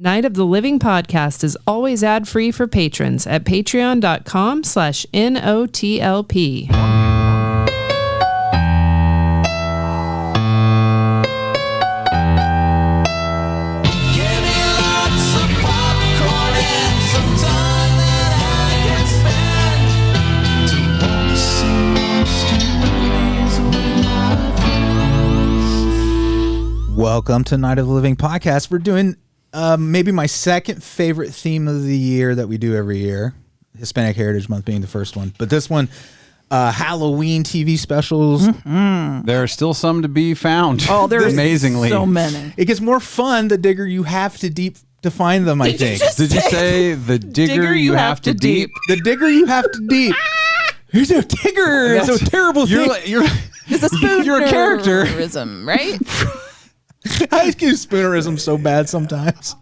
Night of the Living podcast is always ad-free for patrons at patreon.com/NOTLP. Welcome to Night of the Living podcast. We're doing maybe my second favorite theme of the year that we do every year, Hispanic Heritage Month being the first one. But this one, Halloween TV specials. Mm-hmm. There are still some to be found. Oh, there's amazingly so many. It gets more fun the digger you have to deep to find them, I think. Did you say the digger you have to deep? The digger you have to deep. Here's a digger. It's a terrible thing. It's a spoonerism, You're a character. Right? I use spoonerism so bad sometimes.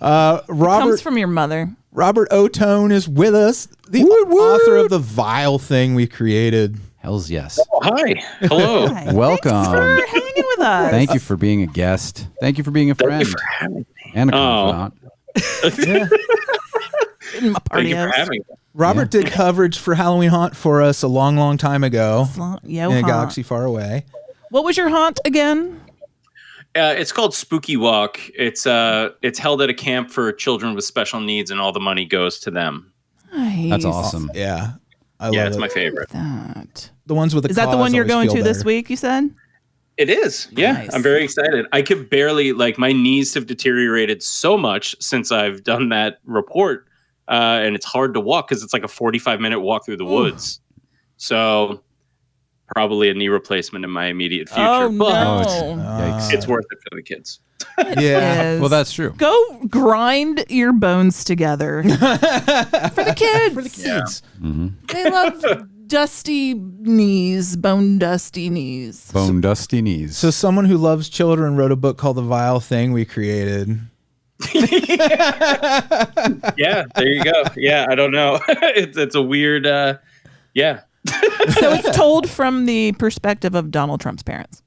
Comes from your mother. Robert Ottone is with us, the author of the vile thing we created. Hells yes. Oh, hi. Hello. Hi. Welcome. Thanks for hanging with us. Thank you for being a guest. Thank you for being a friend. Thank you for having me. And a confidant. In my Thank you for partios. having me. Robert did coverage for Halloween Haunt for us a long, long time ago in a galaxy far away. What was your haunt again? It's called Spooky Walk. It's held at a camp for children with special needs, and all the money goes to them. Nice. That's awesome. Yeah. I Yeah, love it's it. my favorite. That. The ones with the Is that the claws one you're always going feel to this better. week, you said? It is. Yeah, Nice. I'm very excited. I could barely, my knees have deteriorated so much since I've done that report, and it's hard to walk because it's like a 45-minute walk through the woods. So probably a knee replacement in my immediate future. Oh, but no. Yikes. it's worth it for the kids. Yeah. Well, that's true. Go grind your bones together. For the kids. For the kids. Mm-hmm. They love dusty knees, bone dusty knees. Bone dusty knees. So someone who loves children wrote a book called The Vile Thing We Created. Yeah, there you go. Yeah, I don't know. It's a weird, yeah. So it's told from the perspective of Donald Trump's parents.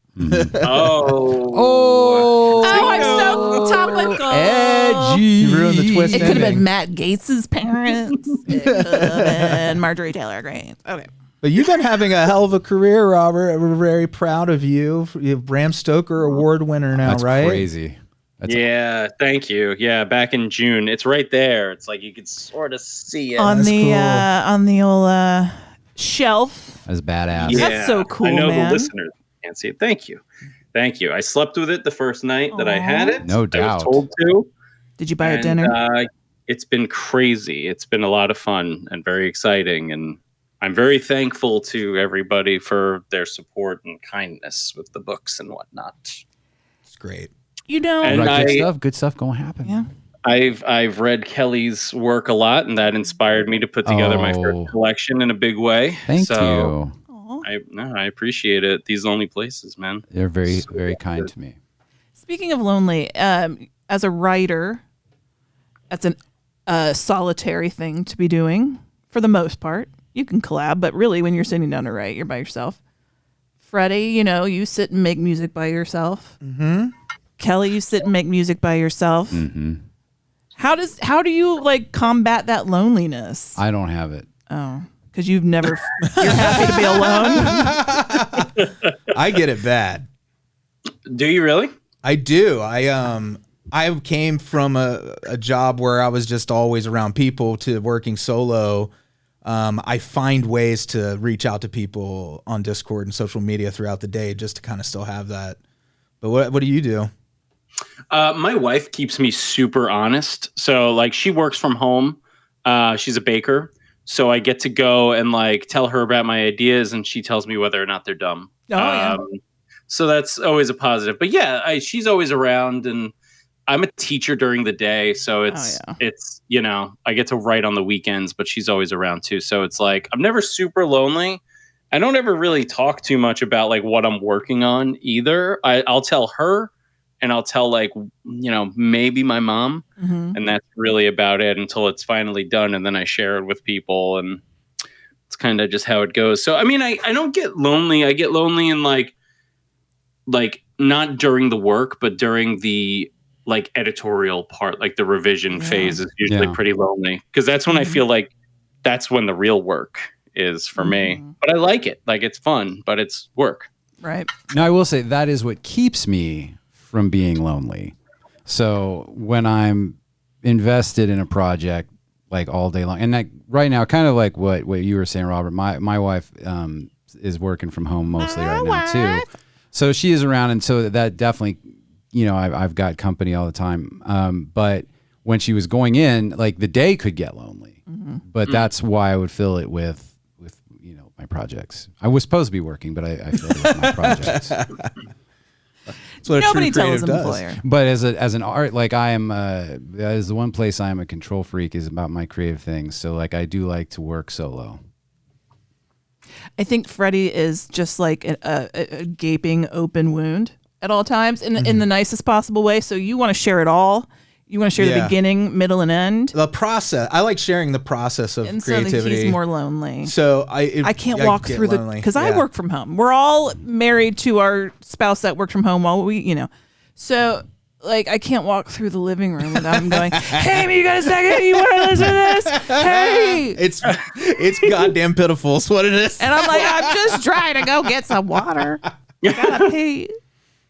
Oh, I'm so topical. Edgy. You ruined the twist It could have ending. been Matt Gaetz's parents. It could have been Marjorie Taylor Greene. Okay. But you've been having a hell of a career, Robert. We're very proud of you. You're a Bram Stoker Award winner now, That's right? crazy. That's yeah, thank you. Yeah, back in June. It's right there. It's like you could sort of see it. On That's the cool. on the old shelf. That's badass. Yeah, That's so cool, I know man. the listeners can't see it. Thank you. Thank you. I slept with it the first night that I had it. No I doubt. was told to. Did you buy a And, dinner? It's been crazy. It's been a lot of fun and very exciting. And I'm very thankful to everybody for their support and kindness with the books and whatnot. It's great. You know, and Right, I- good stuff gonna happen. yeah. I've read Kelley's work a lot, and that inspired me to put together my Oh. first collection in a big way. Thank So you. Aw. I appreciate it. These lonely places, man. They're very, So very kind good. to me. Speaking of lonely, as a writer, that's a solitary thing to be doing for the most part. You can collab, but really when you're sitting down to write, you're by yourself. Freddie, you sit and make music by yourself. Mm-hmm. Kelley, you sit and make music by yourself. Mm-hmm. How do you combat that loneliness? I don't have it. Oh, because you're happy to be alone. I get it bad. Do you really? I do. I came from a job where I was just always around people to working solo. I find ways to reach out to people on Discord and social media throughout the day just to kind of still have that. But what do you do? My wife keeps me super honest. So she works from home. She's a baker. So I get to go and tell her about my ideas, and she tells me whether or not they're dumb. Oh, yeah. So that's always a positive. But yeah, she's always around, and I'm a teacher during the day. So it's I get to write on the weekends, but she's always around too. So it's I'm never super lonely. I don't ever really talk too much about what I'm working on either. I'll tell her. And I'll tell maybe my mom, Mm-hmm. and that's really about it until it's finally done. And then I share it with people, and it's kind of just how it goes. So, I mean, I don't get lonely. I get lonely in like not during the work, but during the like editorial part, like the revision phase is usually pretty lonely, because that's when I feel like that's when the real work is for me. But I like it. Like, it's fun, but it's work. Right. Now, I will say that is what keeps me from being lonely. So when I'm invested in a project like all day long, and like right now, kind of like what you were saying, Robert, my wife is working from home mostly right now too. So she is around, and so that definitely, you know, I've got company all the time. But when she was going in, like the day could get lonely. But that's why I would fill it with you know, my projects. I was supposed to be working, but I filled it with my projects. That's what Nobody a true tells creative an does. employer. But as an art, like I am, that is the one place I am a control freak, is about my creative things. So like I do like to work solo. I think Freddy is just like a gaping open wound at all times in the nicest possible way. So you want to share it all. You want to share the beginning, middle, and end. The process. I like sharing the process of And creativity. so that he's more lonely. So I can't walk through because I work from home. We're all married to our spouse that works from home while we, you know. So like I can't walk through the living room without him going, "Hey, you got a second? You want to listen to this? Hey!" It's goddamn pitiful. Is what it is. And I'm like, I'm just trying to go get some water. Gotta pee.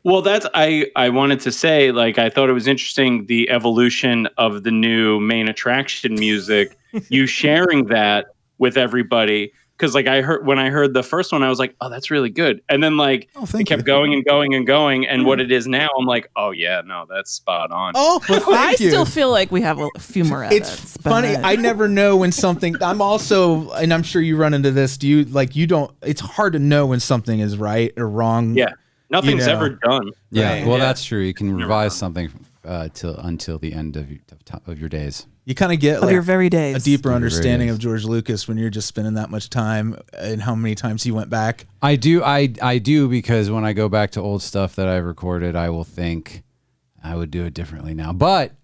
Well, that's I wanted to say, like, I thought it was interesting, the evolution of the new main attraction music, you sharing that with everybody. Because like when I heard the first one, I was like, oh, that's really good. And then like it kept going and going and going. And what it is now, I'm like, oh yeah, no, that's spot on. Oh, well, I still feel like we have a few more edits. It's funny. I never know when something. I'm also, and I'm sure you run into this. Do you like? You don't. It's hard to know when something is right or wrong. Yeah. Nothing's ever done. Yeah, Right. well, that's true. You can revise something until the end of your days. You kind of get Of like your very days. a deeper Of your very understanding days. of George Lucas when you're just spending that much time and how many times he went back. I do because when I go back to old stuff that I've recorded, I will think I would do it differently now.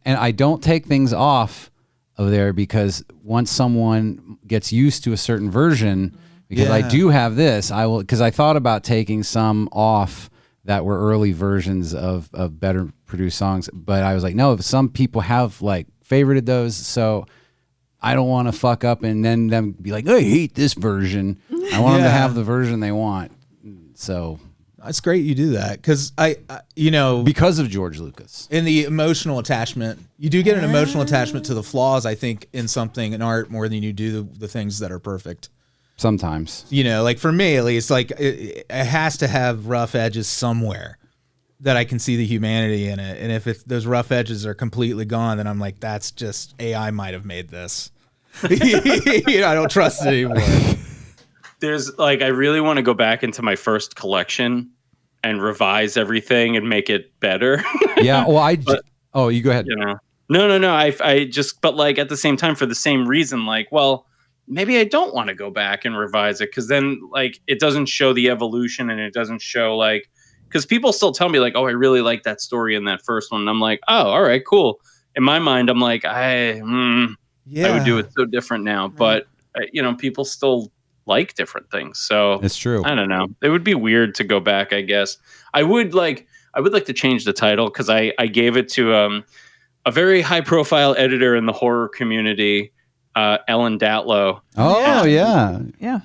And I don't take things off of there because once someone gets used to a certain version, because I do have this, because I thought about taking some off that were early versions of better produced songs, but I was like, no, some people have like favorited those, so I don't want to fuck up and then them be like, I hate this version. I want them to have the version they want. So That's great you do that because I you know, because of George Lucas. in the emotional attachment, you do get an emotional attachment to the flaws, I think, in something in art more than you do the things that are perfect. Sometimes. You know, like for me at least, like it has to have rough edges somewhere that I can see the humanity in it. And if those rough edges are completely gone, then I'm like, that's just AI might have made this. You know, I don't trust it anymore. There's like, I really want to go back into my first collection and revise everything and make it better. Yeah. Well, you go ahead. You know, no. I just, but like at the same time, for the same reason, like, well, maybe I don't want to go back and revise it because then like it doesn't show the evolution and it doesn't show like, because people still tell me like, oh, I really like that story in that first one. And I'm like, oh, all right, cool. In my mind, I'm like, I would do it so different now. But you know, people still like different things. So It's true. I don't know. It would be weird to go back, I guess. I would like to change the title because I gave it to a very high profile editor in the horror community, Ellen Datlow. Oh, yeah. Yeah.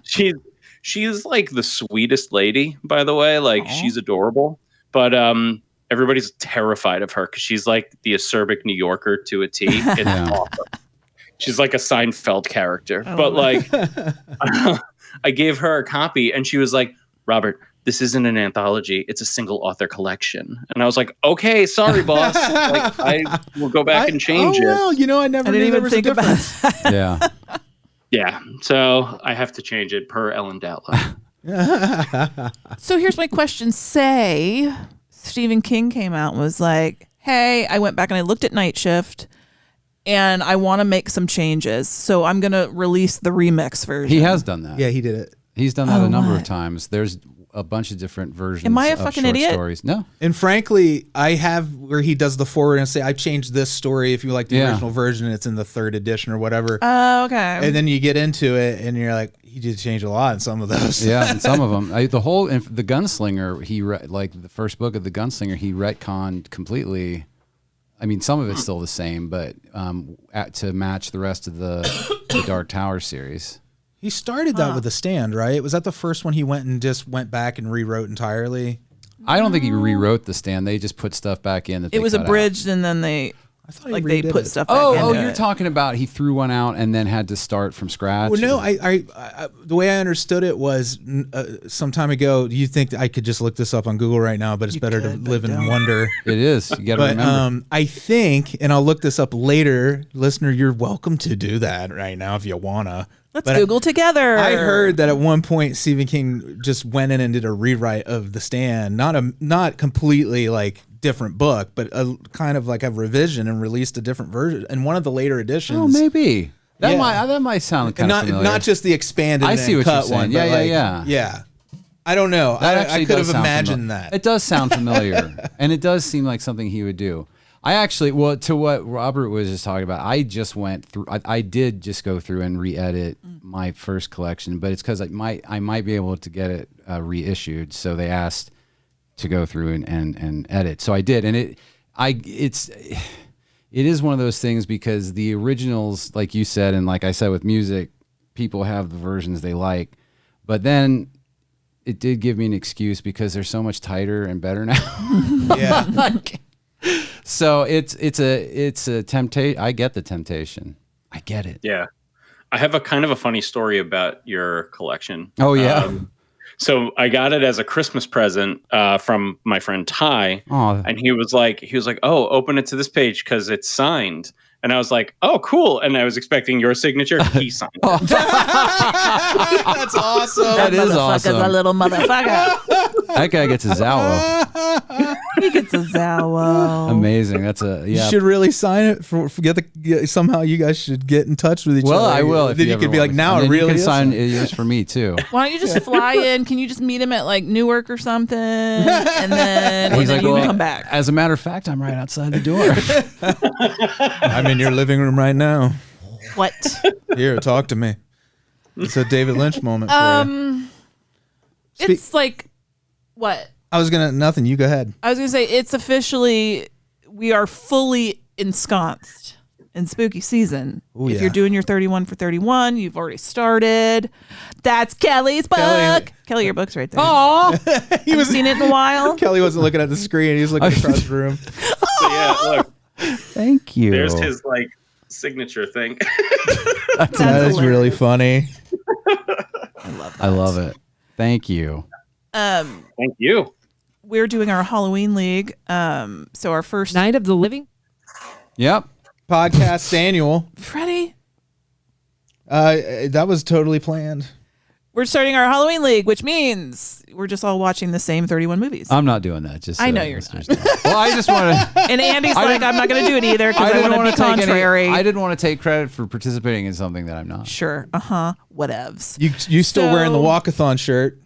She's like the sweetest lady, by the way. Like she's adorable, but everybody's terrified of her because she's like the acerbic New Yorker to a T. It's awesome. She's like a Seinfeld character, but like I gave her a copy and she was like, Robert, this isn't an anthology. It's a single author collection. And I was like, okay, sorry, boss. Like, I will go back and change it. Well, you know, I never didn't knew there even was think a about difference. that. Yeah. Yeah. So I have to change it per Ellen Datlow. So here's my question. Say Stephen King came out and was like, hey, I went back and I looked at Night Shift and I want to make some changes. So I'm going to release the remix version. He has done that. Yeah, he did it. He's done that a number of what? times. There's a bunch of different versions Am I a of fucking short idiot? stories. No. And frankly, I have where he does the forward and say, I changed this story. If you like the original version, it's in the 3rd edition or whatever. Oh, okay. And then you get into it and you're like, he did change a lot in some of those. Yeah, and some of them. The Gunslinger, he like the first book of the Gunslinger, he retconned completely I mean, some of it's still the same, but to match the rest of the Dark Tower series. He started that with The Stand, right? Was that the first one he went back and rewrote entirely? I don't think he rewrote The Stand. They just put stuff back in that it was abridged, and then they they put stuff back in. Oh, you're talking about he threw one out and then had to start from scratch? Well, no, I the way I understood it was some time ago. You think I could just look this up on Google right now, but it's better to live in wonder. It is. You got to remember. I think, and I'll look this up later. Listener, you're welcome to do that right now if you wanna. Let's Google together. I heard that at one point Stephen King just went in and did a rewrite of The Stand, not completely like different book, but a kind of like a revision and released a different version in one of the later editions. Oh, maybe that might sound kind of familiar. Not just the expanded. I see what you're saying. One, yeah. I don't know. I could have imagined that. It does sound familiar, and it does seem like something he would do. I actually, to what Robert was just talking about, I just went through. I did just go through and re-edit my first collection, but it's because I might be able to get it reissued. So they asked to go through and edit. So I did, and it is one of those things because the originals, like you said, and like I said with music, people have the versions they like, but then it did give me an excuse because they're so much tighter and better now. Yeah. So it's a temptation. I get the temptation. I get it. Yeah. I have a kind of a funny story about your collection. Oh yeah. So I got it as a Christmas present from my friend Ty, and he was like, "Oh, open it to this page because it's signed." And I was like, "Oh, cool!" And I was expecting your signature. He signed it. That's awesome. That is awesome. A little motherfucker. That guy gets a Zawo. He gets a Zawo. Amazing. That's You should really sign it. Somehow you guys should get in touch with each other. Well, I will. Then you could be like, now it really you can is. sign yours for me too. Why don't you just fly in? Can you just meet him at like Newark or something, and then you can come back? As a matter of fact, I'm right outside the door. I'm in your living room right now. What? Here, talk to me. It's a David Lynch moment for you. It's like what? Nothing. You go ahead. I was gonna say it's officially, we are fully ensconced in spooky season. Ooh, if you're doing your 31 for 31, you've already started. That's Kelly's book. Kelly, your book's right there. Aww. He was seen it in a while. Kelly wasn't looking at the screen. He was looking across the room. So yeah, look. Thank you. There's his like signature thing. That is really funny. I love it. Thank you. Thank you. We're doing our Halloween league. So our first Night of the Living. Yep. Podcast annual. Freddie. That was totally planned. We're starting our Halloween league, which means we're just all watching the same 31 movies. I'm not doing that. Just I know you're not. Well, I just want to. And Andy's like, I'm not going to do it either because I want to be contrary. I didn't want to take credit for participating in something that I'm not. Sure. Whatevs. You still wearing the walkathon shirt?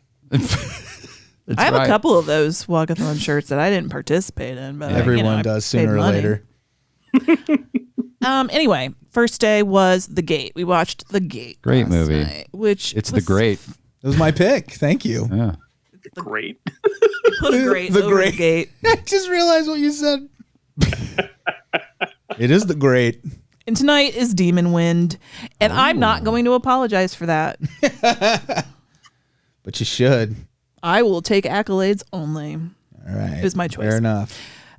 I have a couple of those walkathon shirts that I didn't participate in, but everyone does sooner or later. Anyway, first day was The Gate. We watched The Gate. Great movie. Night, which it's The Great. It was my pick. Thank you. Yeah. It's great. Put a great The over Great. The Gate. I just realized what you said. It is The Great. And tonight is Demon Wind, and I'm not going to apologize for that. But you should. I will take accolades only. All right. It was my choice. Fair enough.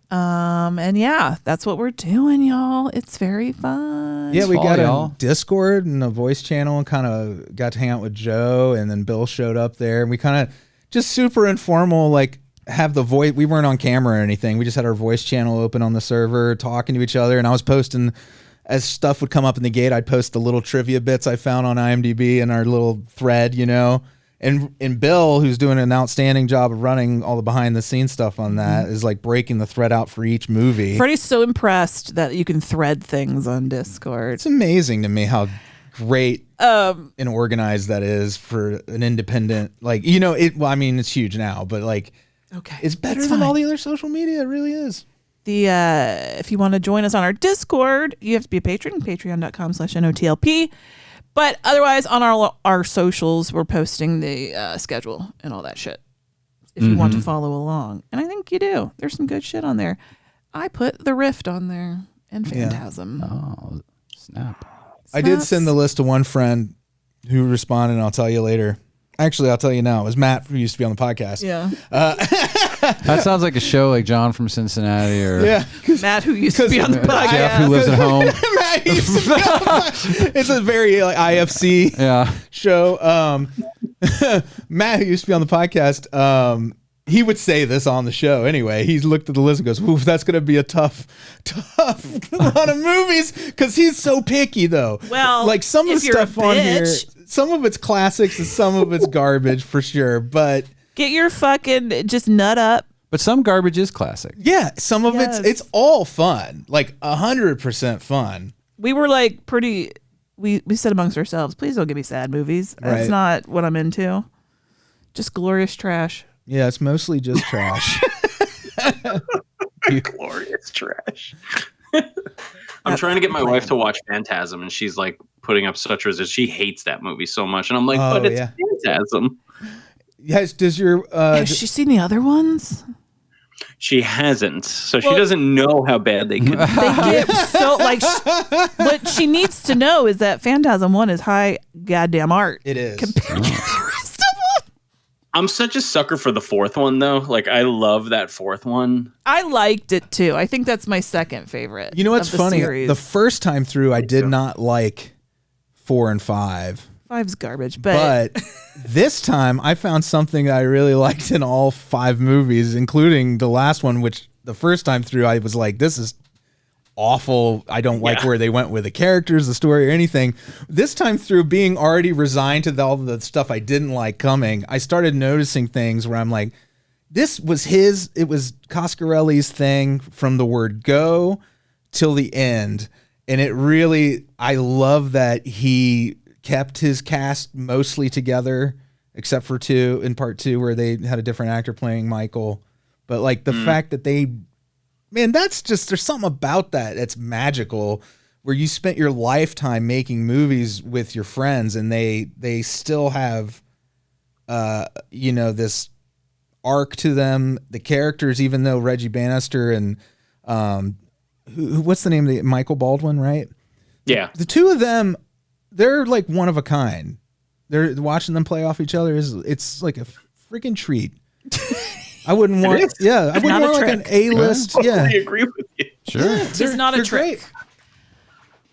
And yeah, that's what we're doing, y'all. It's very fun. Yeah, we got y'all. a Discord and a voice channel and kind of got to hang out with Joe, and then Bill showed up there, and we kind of just super informal, like have the voice. We weren't on camera or anything. We just had our voice channel open on the server, talking to each other, and I was posting as stuff would come up in the gate. I'd post the little trivia bits I found on IMDb in our little thread, you know. And Bill, who's doing an outstanding job of running all the behind the scenes stuff on that, is like breaking the thread out for each movie. Freddie's so impressed that you can thread things on Discord. It's amazing to me how great and organized that is for an independent, like, you know, well, I mean, it's huge now, but like, okay, it's better than all the other social media. It really is. If you want to join us on our Discord, you have to be a patron, patreon.com/NOTLP. But otherwise, on our socials, we're posting the schedule and all that shit if you want to follow along. And I think you do. There's some good shit on there. I put The Rift on there and Phantasm. Oh, snap. I did send the list to one friend who responded, and I'll tell you later. Actually, I'll tell you now. It was Matt, who used to be on the podcast. Yeah. That sounds like a show like John from Cincinnati or Matt, who used to be on the podcast. Jeff, who lives at home. Matt used to be on the It's a very like IFC show. Matt, who used to be on the podcast, he would say this on the show anyway. He looked at the list and goes, "Ooh, that's going to be a tough run of movies," because he's so picky, though. Well, like some of the stuff on here, some of it's classics and some of it's garbage for sure. But get your fucking just nut up. But some garbage is classic. Yeah, some of it's all fun, like 100% fun. We were like pretty. We said amongst ourselves, please don't give me sad movies. That's not what I'm into. Just glorious trash. Yeah, it's mostly just trash. Glorious trash. I'm trying to get my wife to watch Phantasm, and she's like putting up such resistance. She hates that movie so much, and I'm like, but it's Phantasm. Yes. Does your has she seen the other ones? She hasn't, so she doesn't know how bad they could be. They get so like. What she needs to know is that Phantasm 1 is high goddamn art. It is compared to the rest of them. I'm such a sucker for the fourth one, though. Like, I love that fourth one. I liked it too. I think that's my second favorite. You know what's funny? Series. The first time through, I did not like 4 and 5. 5's garbage, but this time I found something that I really liked in all 5 movies, including the last one, which the first time through I was like, this is awful. I don't like where they went with the characters, the story, or anything. This time through, being already resigned to all the stuff I didn't like coming, I started noticing things where I'm like, it was Coscarelli's thing from the word go till the end. And it really, I love that he kept his cast mostly together, except for in part 2, where they had a different actor playing Michael. But like the fact that there's something about that that's magical, where you spent your lifetime making movies with your friends, and they still have, this arc to them. The characters, even though Reggie Bannister and what's the name of Michael Baldwin, right? Yeah, the two of them. They're like one of a kind. They're watching them play off each other. It's like a freaking treat. I wouldn't want, I wouldn't want like an A-list. I agree with you. Sure. It's not a trick.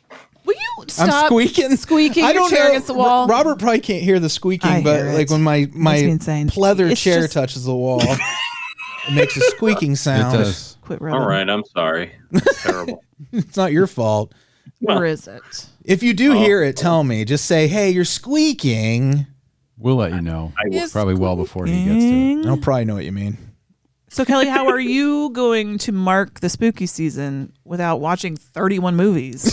Great. Will you stop I'm squeaking I don't your chair against the wall? Robert probably can't hear the squeaking, but like when my pleather chair touches the wall, it makes a squeaking sound. It does. Quit rubbing. All right, I'm sorry. It's terrible. It's not your fault. Or is it? If you do hear it, tell me. Just say, hey, you're squeaking. We'll let you know. It's probably well before he gets to it. I'll probably know what you mean. So, Kelley, how are you going to mark the spooky season without watching 31 movies?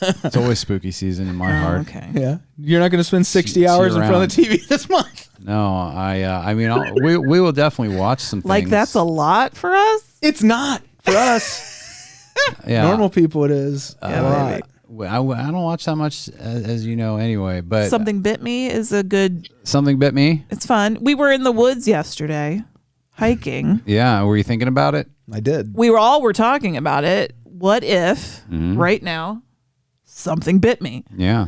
It's always spooky season in my heart. Okay. Yeah. You're not going to spend 60 hours in front of the TV this month. No, we will definitely watch some things. Like, that's a lot for us? It's not for us. Yeah. Normal people, it is a lot. I don't watch that much, as you know, anyway. But Something Bit Me is a good... Something Bit Me? It's fun. We were in the woods yesterday, hiking. Yeah, were you thinking about it? I did. We were talking about it. What if, right now, something bit me? Yeah.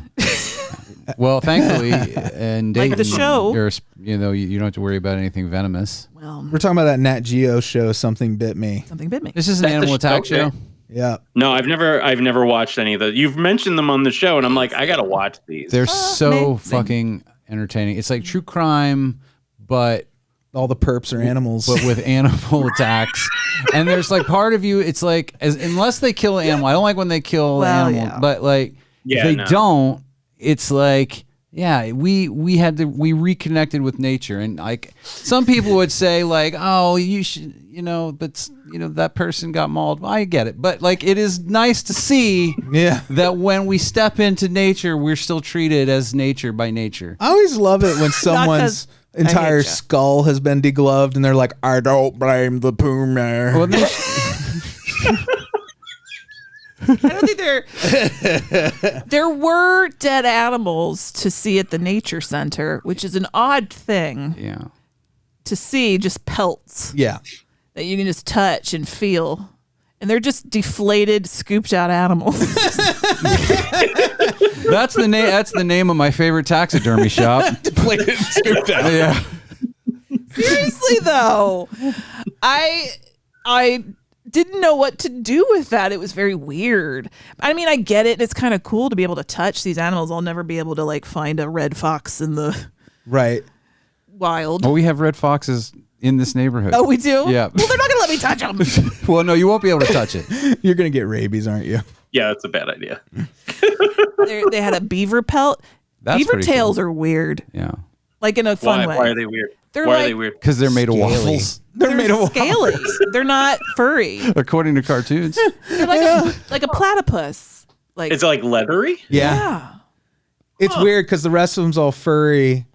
Well, thankfully, and like the show, you don't have to worry about anything venomous. Well, we're talking about that Nat Geo show, Something Bit Me. Something Bit Me. This is an animal attack show. Yeah. No, I've never watched any of the. You've mentioned them on the show, and I'm like, I gotta watch these. They're so fucking entertaining. It's like true crime, but all the perps are animals, but with animal attacks. And there's like part of you, it's like unless they kill an animal. I don't like when they kill an animal, but like if they don't, it's like we reconnected with nature. And like some people would say like, oh, you should, but that person got mauled. I get it, but like it is nice to see that when we step into nature, we're still treated as nature by nature. I always love it when someone's entire skull has been degloved and they're like, I don't blame the puma. Well, I don't think there were dead animals to see at the nature center, which is an odd thing. Yeah. To see just pelts. Yeah. That you can just touch and feel. And they're just deflated, scooped out animals. That's the name of my favorite taxidermy shop. Deflated, scooped out. Yeah. Seriously, though, I didn't know what to do with that. It was very weird. I mean, I get it. It's kind of cool to be able to touch these animals. I'll never be able to like find a red fox in the wild. Oh, we have red foxes in this neighborhood. Oh, we do? Yeah. Well, they're not going to let me touch them. Well, no, you won't be able to touch it. You're going to get rabies, aren't you? Yeah, that's a bad idea. They had a beaver pelt. That's Beaver pretty tails cool. are weird. Yeah. Like in a fun way. Why are they weird? They're Why like- are they weird? Because they're made of Scaly. waffles. They're made of scaly. They're not furry. According to cartoons. They're like a platypus. Like It's like leathery? yeah. It's weird because the rest of them's all furry.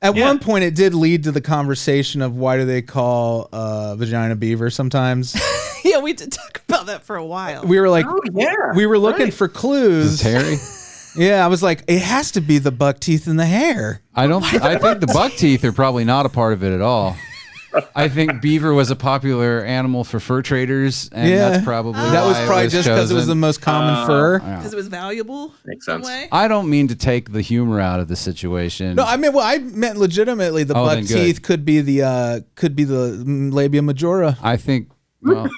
At Yeah. one point, it did lead to the conversation of why do they call vagina beaver sometimes. Yeah, we did talk about that for a while. We were like, Oh, yeah. we were looking Right. for clues. Terry. Yeah, I was like, it has to be the buck teeth in the hair. I think the buck teeth are probably not a part of it at all. I think beaver was a popular animal for fur traders, and that's probably that was why probably it was just because it was the chosen. most common fur. Because it was valuable. Makes some sense. way. I don't mean to take the humor out of the situation. No, I mean, well, I meant legitimately the Oh, buck then good. teeth could be the labia majora. I think. Well,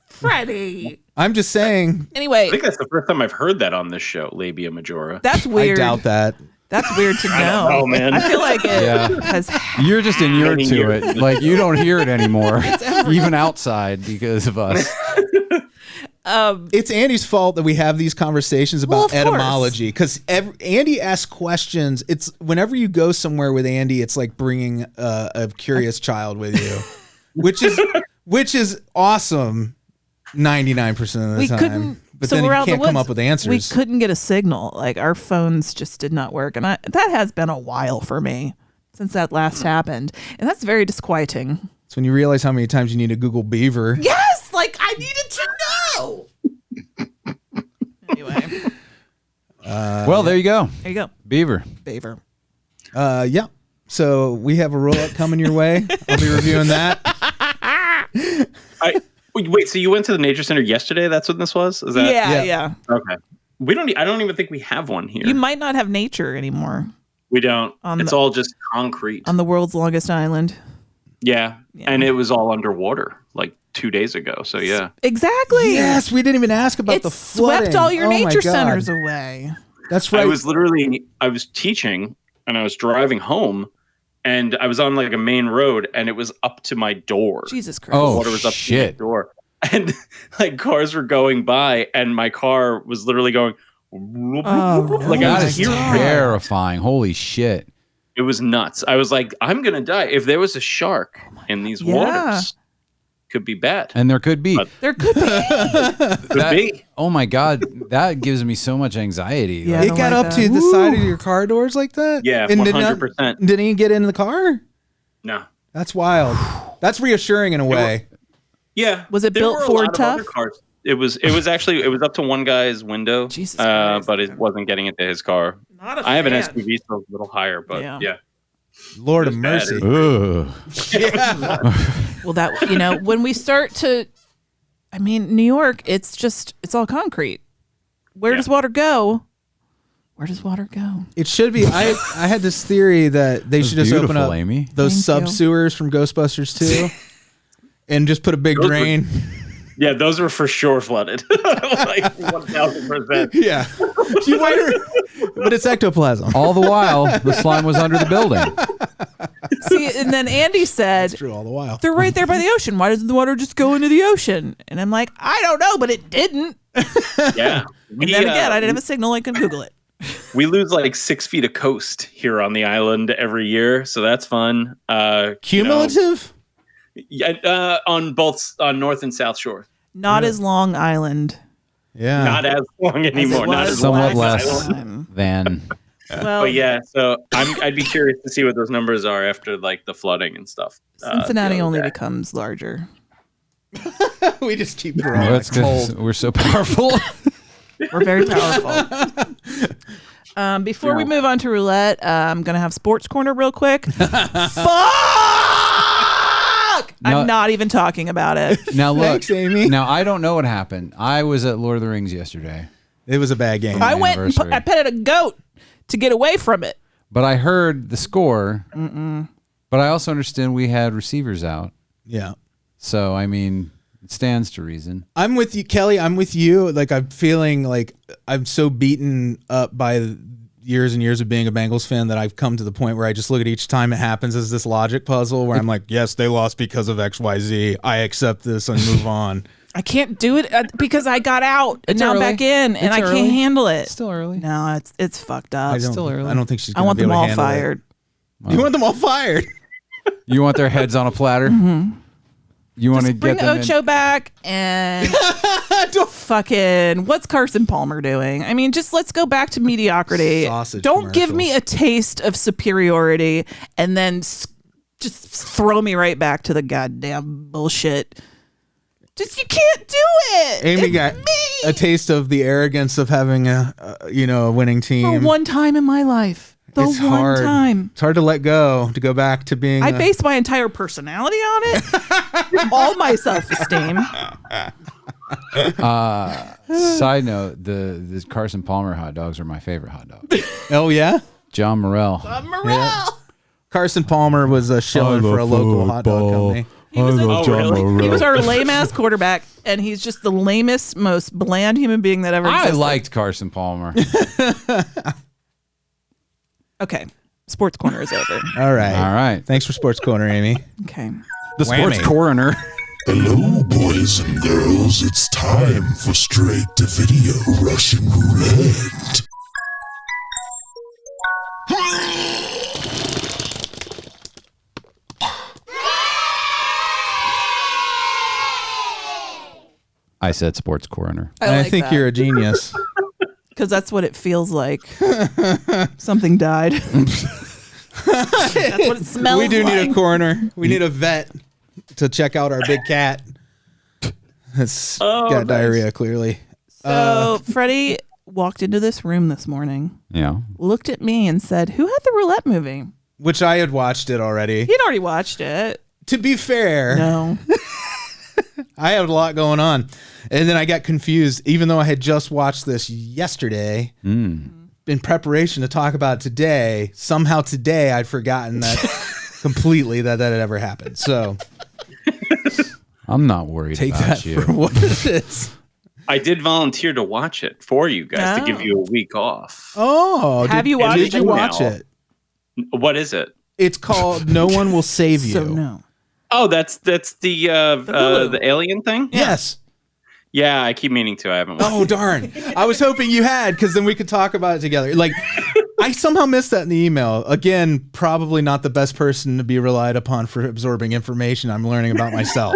Freddie. I'm just saying. Anyway, I think that's the first time I've heard that on this show, labia majora. that's weird. I doubt that. That's weird to know. know, man. I feel like it Yeah. has. you're just inured Many to years. it. Like you don't hear it anymore, even outside because of us. It's Andy's fault that we have these conversations Well, about of course. etymology because Andy asks questions. It's whenever you go somewhere with Andy, it's like bringing a curious child with you, which is awesome 99% of the We time. couldn't. But so then we're you out in can't the come woods. up with answers. We couldn't get a signal. Like our phones just did not work, and that has been a while for me since that last happened, and that's very disquieting. It's when you realize how many times you need to Google beaver. Yes, like I needed to know. Anyway, Well, there you go. there you go, Beaver. beaver. Yeah. So we have a roulette coming your way. I'll be reviewing that. Wait, so you went to the nature center yesterday? That's what this was? Is that Yeah. okay? I don't even think we have one here. You might not have nature anymore We don't. It's all just concrete. on the world's longest island. Yeah. Yeah. And it was all underwater like 2 days ago. So yeah. Exactly. Yes, we didn't even ask about It the flooding. swept all your Oh my nature God. centers away. That's right. I was teaching and I was driving home and I was on like a main road and it was up to my door. Jesus Christ. Oh, Water was up to shit. my door. And like cars were going by and my car was literally going like I That was is hearing it. terrifying. Holy shit. It was nuts. I was like, I'm gonna die. If there was a shark in these Yeah. waters, could be bad. And there could be. But- There could be. Could be. Oh my God. That gives me so much anxiety. Yeah. Like, it don't got like up that. to the side of your car doors like that? Yeah, And 100%. Didn't he get in the car? No. That's wild. That's reassuring in a way. Yeah. Was it there built were a Ford lot of other tough? cars. It was up to one guy's window. Jesus Christ. But it wasn't getting into his car. Not a I have an fan. SUV, so it's a little higher, but Yeah. yeah. Lord of It was bad. mercy. ugh. Yeah. Well, that, when we start to, I mean, New York, it's all concrete. Where Yeah. does water go? Where does water go? It should be. I had this theory that they should just open beautiful, up Amy. those Thank sub you. sewers from Ghostbusters 2 and just put a big Those were- drain. Yeah, those were for sure flooded. Like 1000%. Yeah. You wonder, but it's ectoplasm. All the while, the slime was under the building. See, and then Andy said, True all the while. they're right there by the ocean. Why doesn't the water just go into the ocean? And I'm like, I don't know, but it didn't. Yeah. And then again, I didn't have a signal. I couldn't Google it. We lose like 6 feet of coast here on the island every year, so that's fun. Cumulative? Yeah, on North and South Shore. Not as Long Island. Yeah. Not as long anymore. Not as Somewhat long less time. than. Well, But yeah, so I'd be curious to see what those numbers are after like the flooding and stuff. Cincinnati the other only day. becomes larger. We just keep Well, growing. that's good. We're so powerful. We're very powerful. Before we move on to roulette, I'm going to have Sports Corner real quick. Fuck! I'm not even talking about it. Now look, Thanks, Amy. Now I don't know what happened. I was at Lord of the Rings yesterday, It was a bad game. I went and I petted a goat to get away from it. but I heard the score. But I also understand we had receivers out. Yeah. So, I mean, it stands to reason. I'm with you, Kelley. I'm with you. Like, I'm feeling like I'm so beaten up by years and years of being a Bengals fan that I've come to the point where I just look at each time it happens as this logic puzzle where I'm like, yes, they lost because of XYZ. I accept this and move on. I can't do it because I got out and now I'm early. back in and It's I early. can't handle it. Still early. No, it's fucked up. I don't, still early. I don't think she's I going want to be them able all to handle fired. it. You want them all fired? You want their heads on a platter? You want to Just bring get them Ocho back and fucking what's Carson Palmer doing? I mean, just let's go back to mediocrity. Sausage Don't give me commercials. a taste of superiority and then just throw me right back to the goddamn bullshit. Just you can't do it. Amy It's got me. a taste of the arrogance of having a winning For team. one time in my life. The It's one hard. time. It's hard to let go, to go back to being. I base my entire personality on it. All my self-esteem. Side note, the Carson Palmer hot dogs are my favorite hot dogs. Oh yeah, John Morrell. Morale. Carson Palmer was a shilling for a local hot dog company. He was, really? he was our lame-ass quarterback, and he's just the lamest, most bland human being that ever I existed. liked Carson Palmer. Okay. Sports Corner is over. All right, All right. Thanks for Sports Corner, Amy. Okay. The sports Whammy. coroner. Hello, boys and girls. It's time for Straight-to-Video Russian Roulette. I said sports coroner. I think you're a genius. Because that's what it feels like. Something died. That's what it smells We do like. need a coroner. We need a vet to check out our big cat. It's got nice. diarrhea, clearly. So Freddie walked into this room this morning, Yeah. looked at me and said, "Who had the roulette movie?" Which I had watched it already. He'd already watched it. To be fair, No. I had a lot going on. And then I got confused, even though I had just watched this yesterday in preparation to talk about it today. Somehow today I'd forgotten that completely that had ever happened. So I'm not worried take about that you. for what it is. I did volunteer to watch it for you guys to give you a week off. Oh, Have you watched Did you it? watch it? What is it? It's called No One Will Save You. So no. Oh, that's the Hulu. the alien thing. Yes. Yeah, I keep meaning to. I haven't. Watched Oh, darn. I was hoping you had, because then we could talk about it together. Like, I somehow missed that in the email. Again, probably not the best person to be relied upon for absorbing information I'm learning about myself.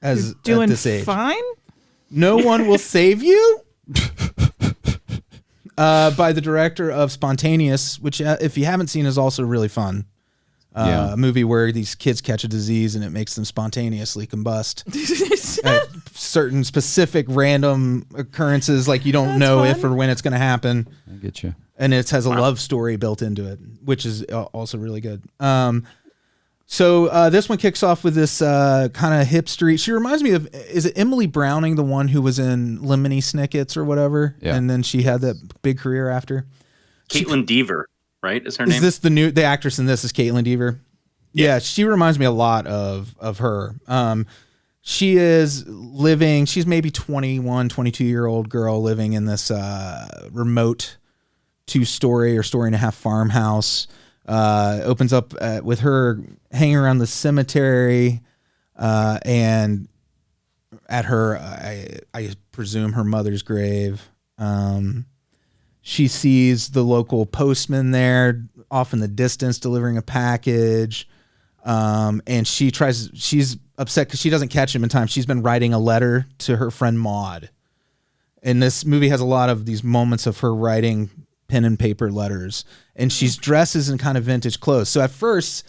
At Doing this age. fine? No One Will Save You? By the director of Spontaneous, which, if you haven't seen, is also really fun. A movie where these kids catch a disease and it makes them spontaneously combust. At certain specific random occurrences, like you don't know fun. if or when it's going to happen. I get you. And it has a love story built into it, which is also really good. So this one kicks off with this kind of hipstery. She reminds me of, is it Emily Browning, the one who was in Lemony Snicket's or whatever? Yeah. And then she had that big career after. Caitlin Deaver, right? Is her Is name? this the actress in this is Caitlin Deaver? Yeah, she reminds me a lot of her. She is living, she's maybe 21, 22-year-old girl living in this remote 2-story or story and a half farmhouse. Opens up with her hanging around the cemetery and at her, I presume her mother's grave. She sees the local postman there off in the distance delivering a package. And she's upset because she doesn't catch him in time. She's been writing a letter to her friend Maud. And this movie has a lot of these moments of her writing pen and paper letters. And she's dresses in kind of vintage clothes. So at first,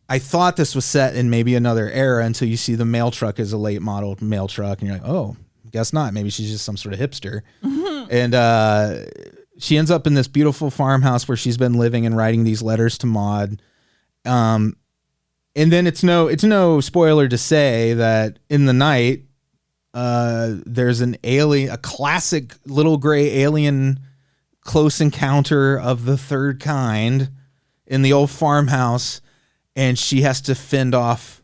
I thought this was set in maybe another era until you see the mail truck is a late model mail truck. And you're like, oh, guess not. Maybe she's just some sort of hipster. And she ends up in this beautiful farmhouse where she's been living and writing these letters to Maud. And then it's no spoiler to say that in the night, there's a classic little gray alien close encounter of the third kind in the old farmhouse, and she has to fend off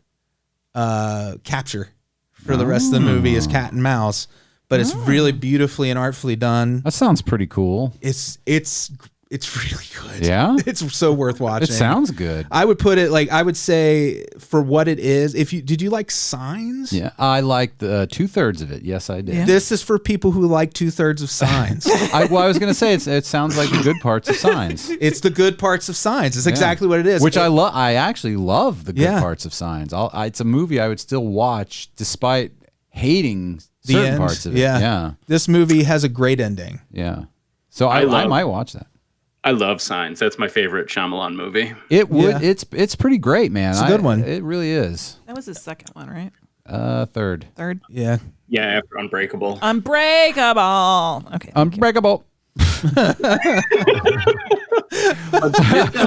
capture for the rest of the movie as cat and mouse. But it's really beautifully and artfully done. That sounds pretty cool. It's really good. Yeah? It's so worth watching. It sounds good. I would put it I would say for what it is. Did you like Signs? Yeah, I liked 2/3 of it. Yes, I did. Yeah. This is for people who like 2/3 of Signs. I was going to say it sounds like the good parts of Signs. It's the good parts of Signs. It's exactly what it is. Which I love. I actually love the good Yeah. parts of Signs. It's a movie I would still watch despite hating The certain end, parts of it. yeah. Yeah. This movie has a great ending. Yeah. So I might watch that. I love Signs. That's my favorite Shyamalan movie. It would. Yeah. It's pretty great, man. It's a good one. It really is. That was his second one, right? Third. Third. Yeah. Yeah, after Unbreakable. Unbreakable. Okay. Unbreakable.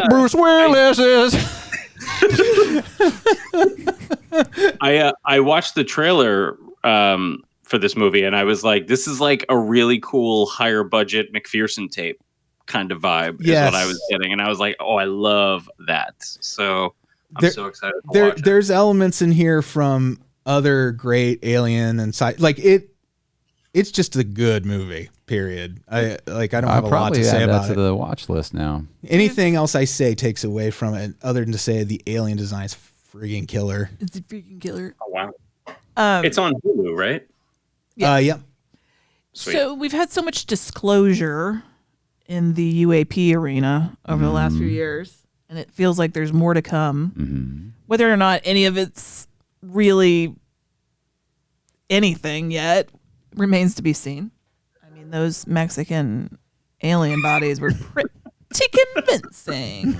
Bruce Willis is. I watched the trailer for this movie, and I was like, this is like a really cool higher budget McPherson tape kind of vibe is Yes. what I was getting. And I was like, oh, I love that. So I'm so excited to watch it. There's elements in here from other great Alien and it's just a good movie, period. I don't have a lot to say about to it. the watch list now. Anything else I say takes away from it other than to say the alien design's freaking killer. It's a freaking killer. Oh, wow. It's on Hulu, right? Yep. Sweet. So we've had so much disclosure in the UAP arena over the last few years, and it feels like there's more to come. Whether or not any of it's really anything yet remains to be seen. I mean, those Mexican alien bodies were pretty convincing.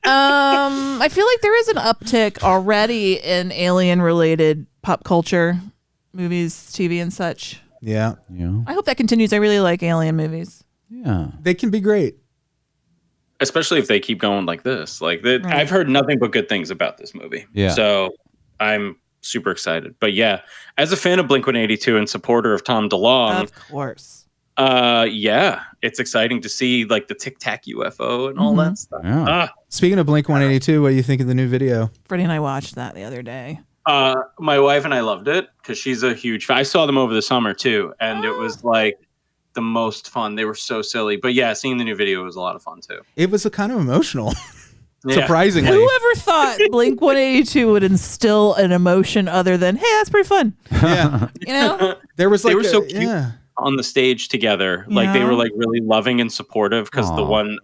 I feel like there is an uptick already in alien-related pop culture, movies, TV, and such. Yeah. Yeah. I hope that continues. I really like alien movies. Yeah. They can be great. Especially if they keep going like this. I've heard nothing but good things about this movie. Yeah. So I'm super excited. But yeah, as a fan of Blink-182 and supporter of Tom DeLonge, Of course. yeah, it's exciting to see like the Tic Tac UFO and all that stuff. Yeah. Speaking of Blink-182, what do you think of the new video? Freddie and I watched that the other day. My wife and I loved it because she's a huge fan. I saw them over the summer too, and it was like the most fun. They were so silly. But yeah, seeing the new video was a lot of fun too. It was a kind of emotional, Yeah. surprisingly. Whoever thought Blink-182 would instill an emotion other than, hey, that's pretty fun. Yeah. You know? There was They like were so cute. Yeah. On the stage together, like they Yeah. were like really loving and supportive because the Aw. one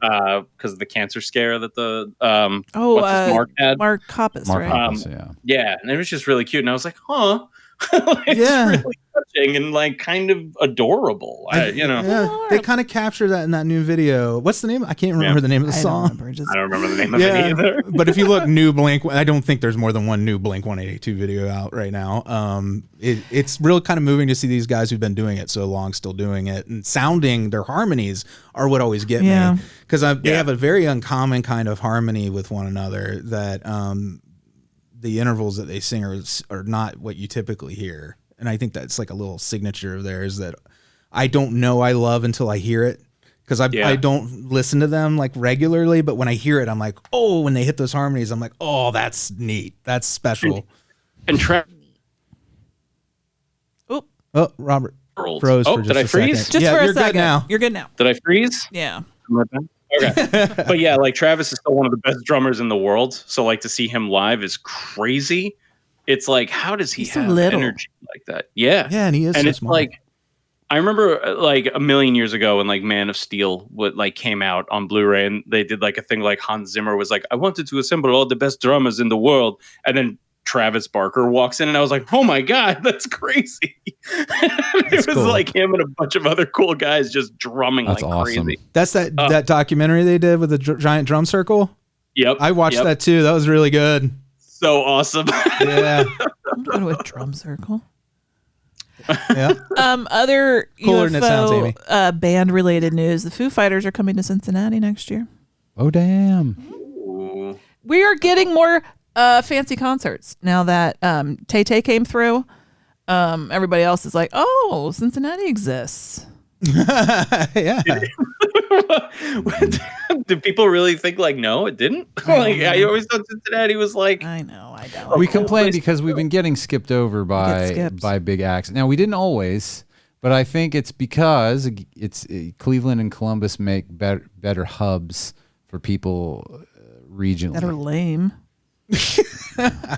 because of the cancer scare that the what's his Mark had. Mark Hoppus, Mark right? Hoppus, yeah. Yeah, and it was just really cute, and I was like, huh. It's Yeah. really touching and like kind of adorable. Yeah, they kind of capture that in that new video. What's the name? I can't remember the name of the I don't song. remember. Just, I don't remember the name of it Yeah, either. but if you look new Blink, I don't think there's more than one new Blink-182 video out right now. It's real kind of moving to see these guys who've been doing it so long still doing it and sounding. Their harmonies are what always get Yeah. me because they have a very uncommon kind of harmony with one another that the intervals that they sing are not what you typically hear. And I think that's like a little signature of theirs that I don't know I love until I hear it. Because I don't listen to them like regularly, but when I hear it, I'm like, oh, when they hit those harmonies, I'm like, oh, that's neat. That's special. And Oh, Robert World. froze Oh, for just did I a freeze? second. just Yeah, for a you're second. good now. You're good now. Did I freeze? Yeah. Okay. But yeah, like Travis is still one of the best drummers in the world. So like to see him live is crazy. It's like, how does he He's so have little. energy like that? Yeah. Yeah, and he is And so it's smart. like, I remember like a million years ago when like Man of Steel came out on Blu-ray and they did like a thing like Hans Zimmer was like, I wanted to assemble all the best drummers in the world. And then Travis Barker walks in and I was like, oh my God, that's crazy. It was cool. like him and a bunch of other cool guys just drumming That's like awesome. crazy. That's that documentary they did with the giant drum circle. Yep. I watched that too. That was really good. So awesome. Yeah. I'm going to a drum circle. Yeah. Other Cooler than it sounds, Amy. UFO band related news. The Foo Fighters are coming to Cincinnati next year. Oh, damn. Ooh. We are getting more fancy concerts. Now that Tay-Tay came through, everybody else is like, oh, Cincinnati exists. Yeah. Did people really think like, no, it didn't? Like, I always thought Cincinnati was like. I know, I don't. We complain because we've been getting skipped over by big acts. Now, we didn't always, but I think it's because it's Cleveland and Columbus make better hubs for people regionally. That are lame. Yeah.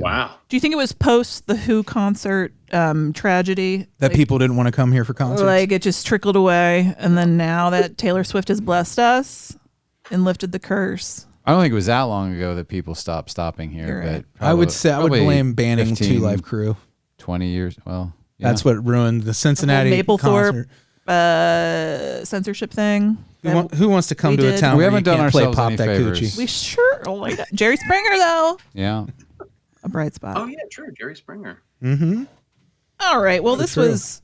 Wow. Do you think it was post the Who concert tragedy That people didn't want to come here for concerts? Like it just trickled away, and then now that Taylor Swift has blessed us and lifted the curse. I don't think it was that long ago that people stopping here. You're right. But I would say I would blame banning 15, Two Live Crew. 20 years. Well, yeah. That's what ruined the Cincinnati Maplethorpe concert. Censorship thing. Who wants to come We to a did. town We where haven't you done can't play ourselves Pop any That favors. Coochie? We sure. Oh my God. Jerry Springer though. Yeah. A bright spot. Oh yeah, true. Jerry Springer. Mm-hmm. All right. Well, this true. was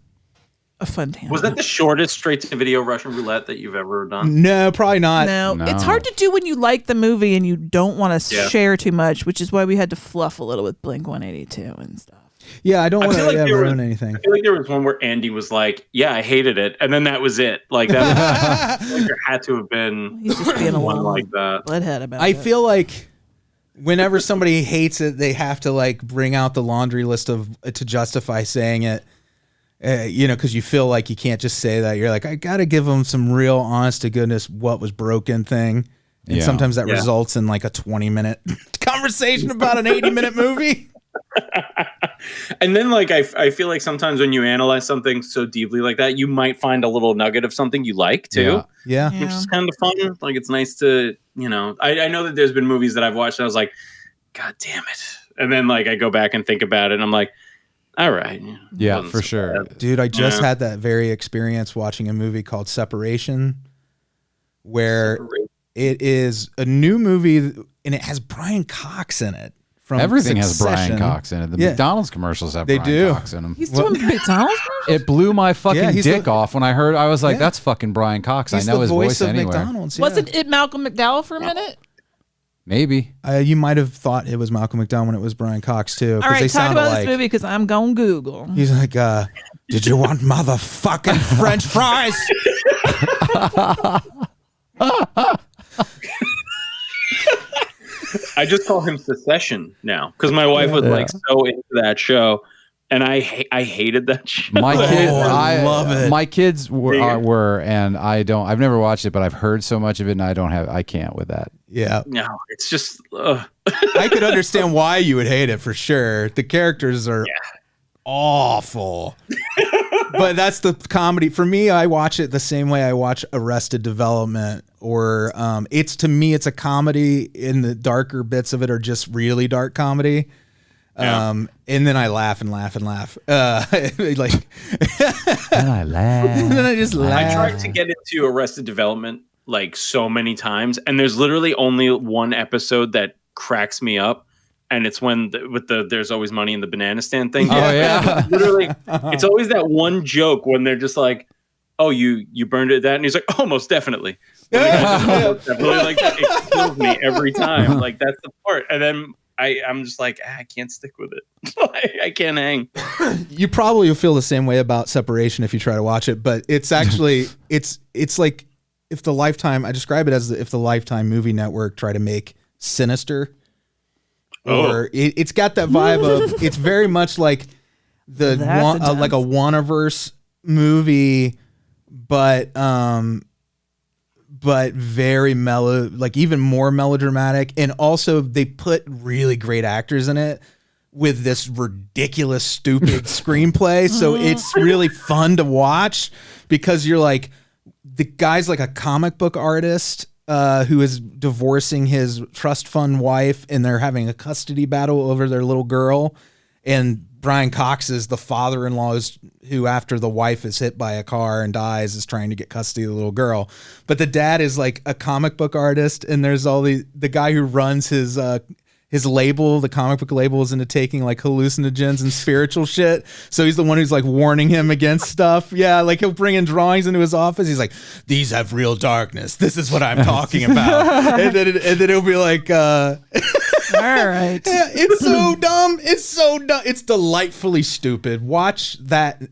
a fun tangent. Was that the shortest straight-to-video Russian roulette that you've ever done? No, probably not. No, it's hard to do when you like the movie and you don't want to Yeah. share too much, which is why we had to fluff a little with Blink 182 and stuff. Yeah, I don't I want feel to like there ruin was- anything. I feel like there was one where Andy was like, "Yeah, I hated it," and then that was it. Like that like there had to have been He's just being a one little like that. bloodhead about I it. feel like whenever somebody hates it, they have to like bring out the laundry list to justify saying it. Because you feel like you can't just say that. You're like, I got to give them some real honest to goodness what was broken thing. And Yeah. sometimes that Yeah. results in like a 20-minute conversation about an 80-minute movie. And then like I feel like sometimes when you analyze something so deeply like that, you might find a little nugget of something you like too. Yeah. Yeah. Which is kind of fun. Like it's nice to, I know that there's been movies that I've watched and I was like, God damn it. And then like I go back and think about it and I'm like, all right. Yeah, wasn't for so sure. bad. Dude, I just Yeah. had that very experience watching a movie called Separation, where it is a new movie and it has Brian Cox in it. From Everything has Brian Succession. Cox in it. The Yeah. McDonald's commercials have They Brian do. Cox in them. He's doing McDonald's. It blew my fucking Yeah, he's dick the- off when I heard. I was like, Yeah. "That's fucking Brian Cox." He's I know the his voice of anywhere. McDonald's. Yeah. Wasn't it Malcolm McDowell for a minute? Maybe. You might have thought it was Malcolm McDowell when it was Brian Cox too. All 'cause right, they talk sounded about like, this movie because I'm going Google. He's like, did you want motherfucking French fries? I just call him Secession now because my wife was like so into that show, and I hated that show. My kid, I love it. My kids were, and I don't. I've never watched it, but I've heard so much of it, and I can't with that. Yeah. No, it's just I could understand why you would hate it for sure. The characters are awful. But that's the comedy. For me, I watch it the same way I watch Arrested Development, or to me, it's a comedy, and the darker bits of it are just really dark comedy. Yeah. And then I laugh and laugh and laugh. Like, And I laugh. and then I just laugh. I tried to get into Arrested Development like so many times, and there's literally only one episode that cracks me up, and it's when there's always money in the banana stand thing. Oh yeah. Literally, it's always that one joke when they're just like, "Oh, you burned it that," and he's like, "Oh, most definitely." When the guy just, "Oh, most definitely," like that, it kills me every time. Like that's the part, and then I'm just like, I can't stick with it. I can't hang. You probably will feel the same way about Separation if you try to watch it, but it's actually it's like if the Lifetime, I describe it as if the Lifetime movie network tried to make Sinister. Or it's got that vibe of, it's very much like the That's one, intense. like a Wannaverse movie, but very mellow, like even more melodramatic. And also they put really great actors in it with this ridiculous, stupid screenplay. So it's really fun to watch because you're like, the guy's like a comic book artist who is divorcing his trust fund wife, and they're having a custody battle over their little girl. And Brian Cox is the father-in-law who, after the wife is hit by a car and dies, is trying to get custody of the little girl. But the dad is like a comic book artist, and there's all the guy who runs his label, the comic book label, is into taking like hallucinogens and spiritual shit. So he's the one who's like warning him against stuff. Yeah, like he'll bring in drawings into his office. He's like, "These have real darkness. This is what I'm talking about." and then he'll be like, All right. Yeah, it's so dumb. It's so dumb. It's delightfully stupid. Watch that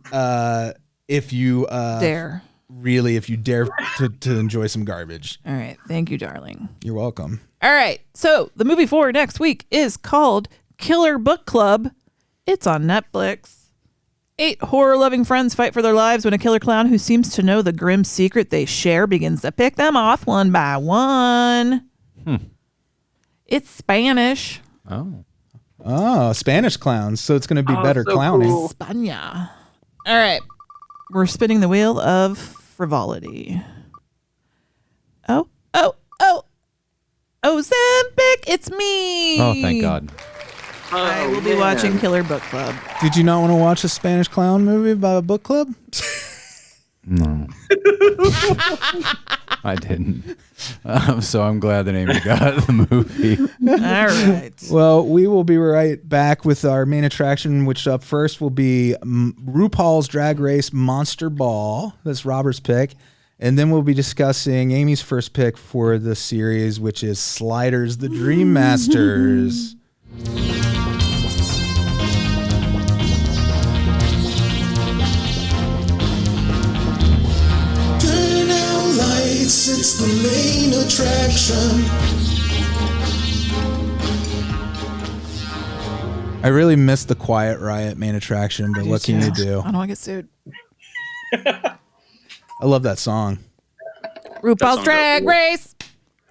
if you Dare. Really, if you dare to enjoy some garbage. All right. Thank you, darling. You're welcome. All right. So the movie for next week is called Killer Book Club. It's on Netflix. 8 horror-loving friends fight for their lives when a killer clown who seems to know the grim secret they share begins to pick them off one by one. It's Spanish. Oh, Spanish clowns. So it's going to be better so clowning. cool. España. All right. We're spinning the wheel of frivolity. Oh. Ozempic, it's me. Oh, thank God. I will be watching Killer Book Club. Did you not want to watch a Spanish clown movie about a book club? No. I didn't. So I'm glad that Amy got the movie. All right. Well, we will be right back with our main attraction, which up first will be RuPaul's Drag Race Monster Ball. That's Robert's pick. And then we'll be discussing Amy's first pick for the series, which is Sliders the Dream Masters. Turn out lights, it's the main attraction. I really missed the Quiet Riot main attraction, but what can you do? I don't want to get sued. I love that song. RuPaul's Drag Race.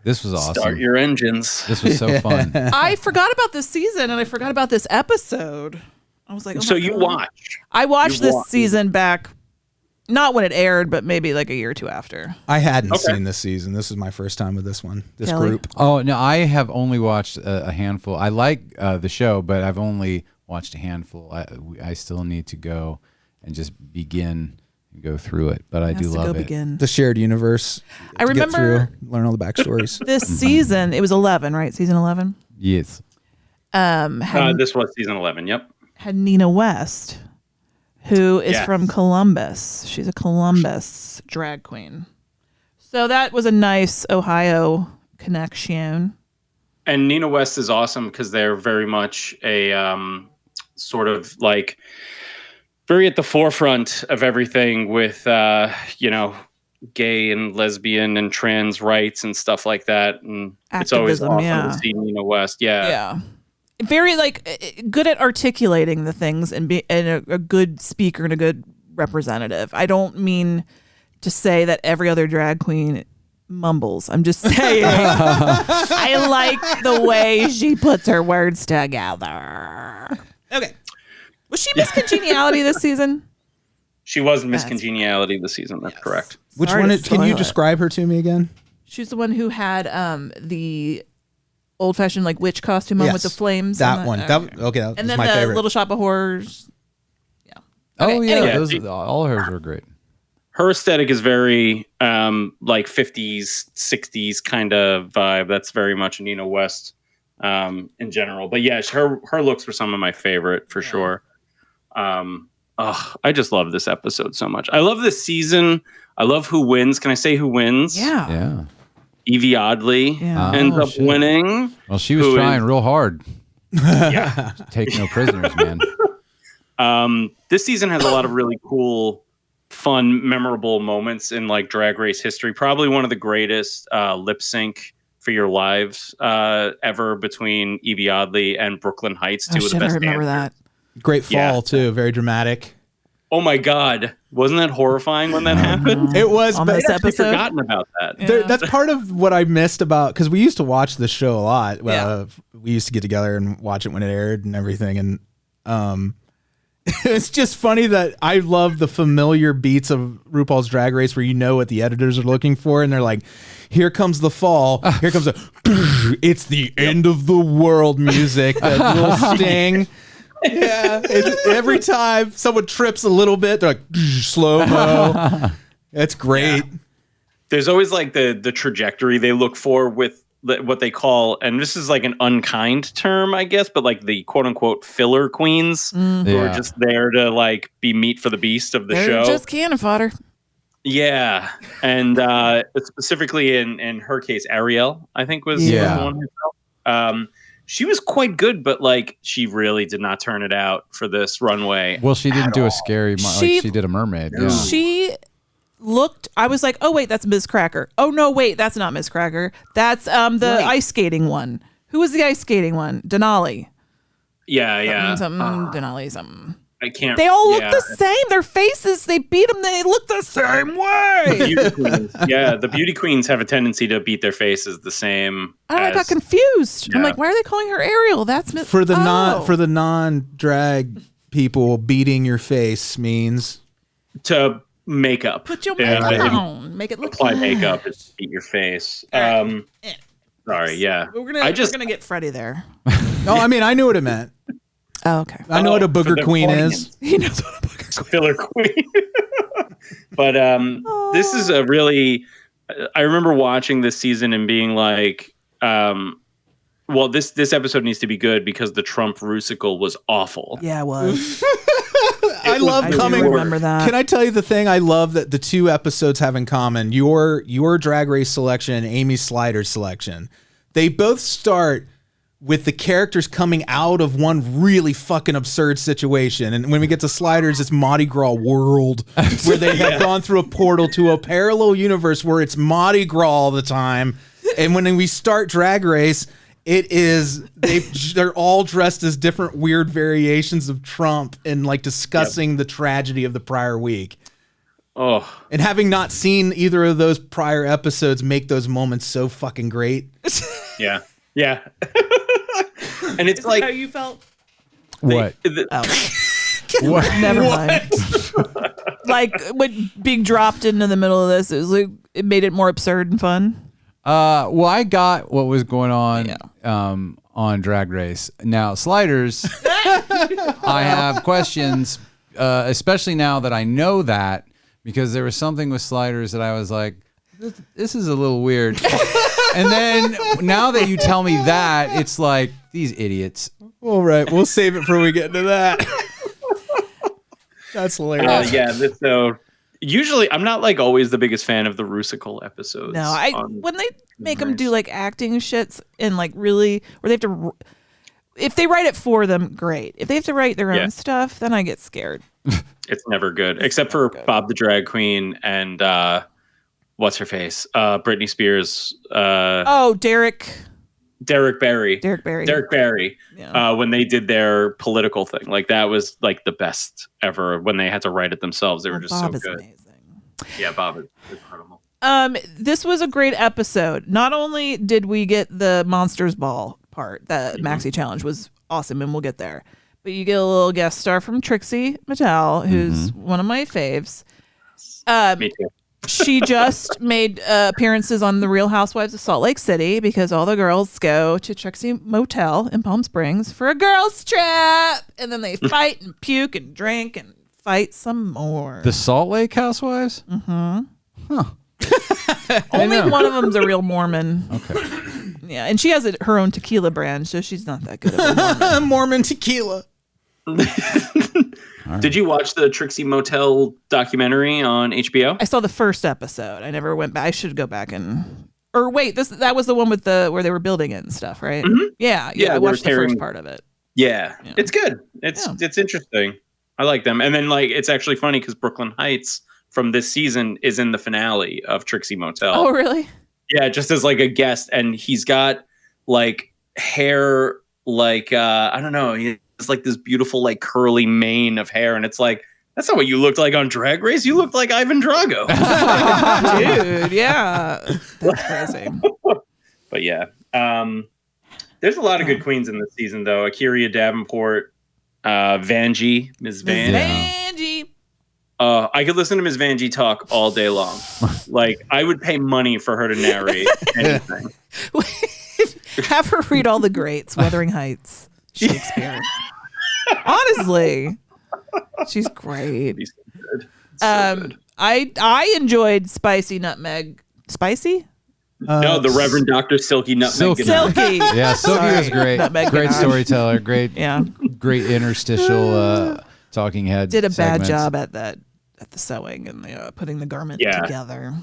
This was awesome. Start your engines. This was so fun. I forgot about this season and I forgot about this episode. I was like, oh So my you God. watch. I watched You this watch. season back, not when it aired, but maybe like a year or two after. I hadn't Okay. seen this season. This is my first time with this one, this Kelley? group. Oh, no, I have only watched a handful. I like the show, but I've only watched a handful. I still need to go and just begin and go through it, but I do Has to love go it. begin. The shared universe. I to get remember through, learn all the backstories. this season, it was 11, right? Season 11. Yes. This was season 11. Yep. Had Nina West, who is Yes. from Columbus. She's a Columbus drag queen. So that was a nice Ohio connection. And Nina West is awesome because they're very much a sort of like very at the forefront of everything with, gay and lesbian and trans rights and stuff like that. And it's always Activism, awesome yeah. to see Nina West. Yeah. Yeah. Very good at articulating the things and be and a good speaker and a good representative. I don't mean to say that every other drag queen mumbles. I'm just saying I like the way she puts her words together. Okay. Was she Miss Congeniality this season? She was Miss Congeniality this season. That's correct. Which Sorry one? to Can you spoil it. describe her to me again? She's the one who had the old fashioned like witch costume on with the flames. That and one. okay. That was And then my the favorite. Little Shop of Horrors. Yeah. Oh, Okay, yeah. anyway. Those, all hers were great. Her aesthetic is very like 50s, 60s kind of vibe. That's very much Nina West in general. But yeah, her looks were some of my favorite for sure. I just love this episode so much. I love this season. I love who wins. Can I say who wins? Yeah. Yeah. Evie Oddly Yeah. ends Oh, up shit. winning. Well, she was Who trying is- real hard. Yeah. Take no prisoners, man. This season has a lot of really cool, fun, memorable moments in like Drag Race history. Probably one of the greatest lip sync for your lives ever between Evie Oddly and Brooklyn Heights. Two Oh of shit! the I best remember dancers. that. Great fall Yeah. too. Very dramatic. Oh my God. Wasn't that horrifying when that happened? It was, On but this I'd actually episode. forgotten about that. Yeah. that's part of what I missed about, because we used to watch this show a lot. We used to get together and watch it when it aired and everything. And it's just funny that I love the familiar beats of RuPaul's Drag Race where you know what the editors are looking for. And they're like, here comes the fall. Here comes it's the end of the world music. That little sting. Yeah. Every time someone trips a little bit, they're like, slow-mo. That's great. There's always like the trajectory they look for with what they call, and this is like an unkind term, I guess, but like the quote unquote filler queens who are Yeah. just there to like be meat for the beast of the They're show. just cannon fodder. Yeah. And specifically in her case, Ariel, I think was Yeah. the one herself. she was quite good, but like she really did not turn it out for this runway. Well, she didn't do a scary, she did a mermaid. No. Yeah. She looked, I was like, oh wait, that's Ms. Cracker. Oh no, wait, that's not Ms. Cracker. That's the ice skating one. Who was the ice skating one? Denali. Yeah. Denali, something. I can't. They all look the same. Their faces, they beat them. They look the same way. Beauty queens. Yeah, the beauty queens have a tendency to beat their faces the same. I got confused. Yeah. I'm like, why are they calling her Ariel? That's for the non-drag people. Beating your face means to makeup. Put your makeup on. Make it look. Apply makeup is beat your face. Sorry. Yeah. We're gonna get Freddy there. No, I mean I knew what it meant. Oh, okay. I know what a booger queen is. He knows what a booger queen. Filler queen. But this is a really. I remember watching this season and being like, well, this episode needs to be good because the Trump Rusical was awful. Yeah, it was. I love coming. Remember that? Can I tell you the thing I love that the two episodes have in common? Your Drag Race selection and Amy Slider's selection. They both start with the characters coming out of one really fucking absurd situation. And when we get to Sliders, it's Mardi Gras world, where they have gone through a portal to a parallel universe where it's Mardi Gras all the time. And when we start Drag Race, it is they're all dressed as different weird variations of Trump and like discussing the tragedy of the prior week. Oh. And having not seen either of those prior episodes make those moments so fucking great. Yeah. Yeah. And it's like how you felt. What? What? Never mind. Like when being dropped into the middle of this, it was like it made it more absurd and fun. Well, I got what was going on on Drag Race. Now, Sliders, I have questions, especially now that I know that, because there was something with Sliders that I was like, this is a little weird. And then now that you tell me that, it's like, these idiots. All right, we'll save it for when we get into that. That's hilarious. So usually I'm not like always the biggest fan of the Rusical episodes. No, when they make them do like acting shits and like really, where they have to, if they write it for them, great. If they have to write their own stuff, then I get scared. It's never good, except for Bob the Drag Queen and what's her face? Britney Spears. Derek Barry. Yeah. When they did their political thing, like that was like the best ever. When they had to write it themselves, they were just Bob so is good. Amazing. Yeah, Bob is incredible. This was a great episode. Not only did we get the Monsters Ball part, the Maxi Challenge was awesome, and we'll get there. But you get a little guest star from Trixie Mattel, who's one of my faves. Me too. She just made appearances on The Real Housewives of Salt Lake City because all the girls go to Trixie Motel in Palm Springs for a girls' trip. And then they fight and puke and drink and fight some more. The Salt Lake Housewives? Mm-hmm. Huh. Only one of them's a real Mormon. Okay. Yeah, and she has her own tequila brand, so she's not that good of a Mormon. Mormon tequila. Right. Did you watch the Trixie Motel documentary on HBO? I saw the first episode. I never went back. I should go back and. Or wait, that was the one with where they were building it and stuff, right? Mm-hmm. Yeah. I watched the first part of it. Yeah, it's good. It's interesting. I like them, and then like it's actually funny because Brooklyn Heights from this season is in the finale of Trixie Motel. Oh, really? Yeah, just as like a guest, and he's got like hair like I don't know. It's like this beautiful like curly mane of hair, and it's like that's not what you looked like on Drag Race. You looked like Ivan Drago. Dude, yeah, that's crazy. But yeah, there's a lot of good queens in this season, though. Akira Davenport, Vanjie, Ms. Vanjie. I could listen to Ms. Vanjie talk all day long. Like I would pay money for her to narrate anything. Have her read all the greats, Wuthering Heights, Shakespeare. Honestly, she's great. So good. I enjoyed Spicy Nutmeg. Spicy? No, the Reverend Dr. Silky Nutmeg. Silky. Yeah, Silky was great. Nutmeg Great Ganache. storyteller. Great. Yeah. Great interstitial talking head. Did a bad segments. job at the sewing and the putting the garment together.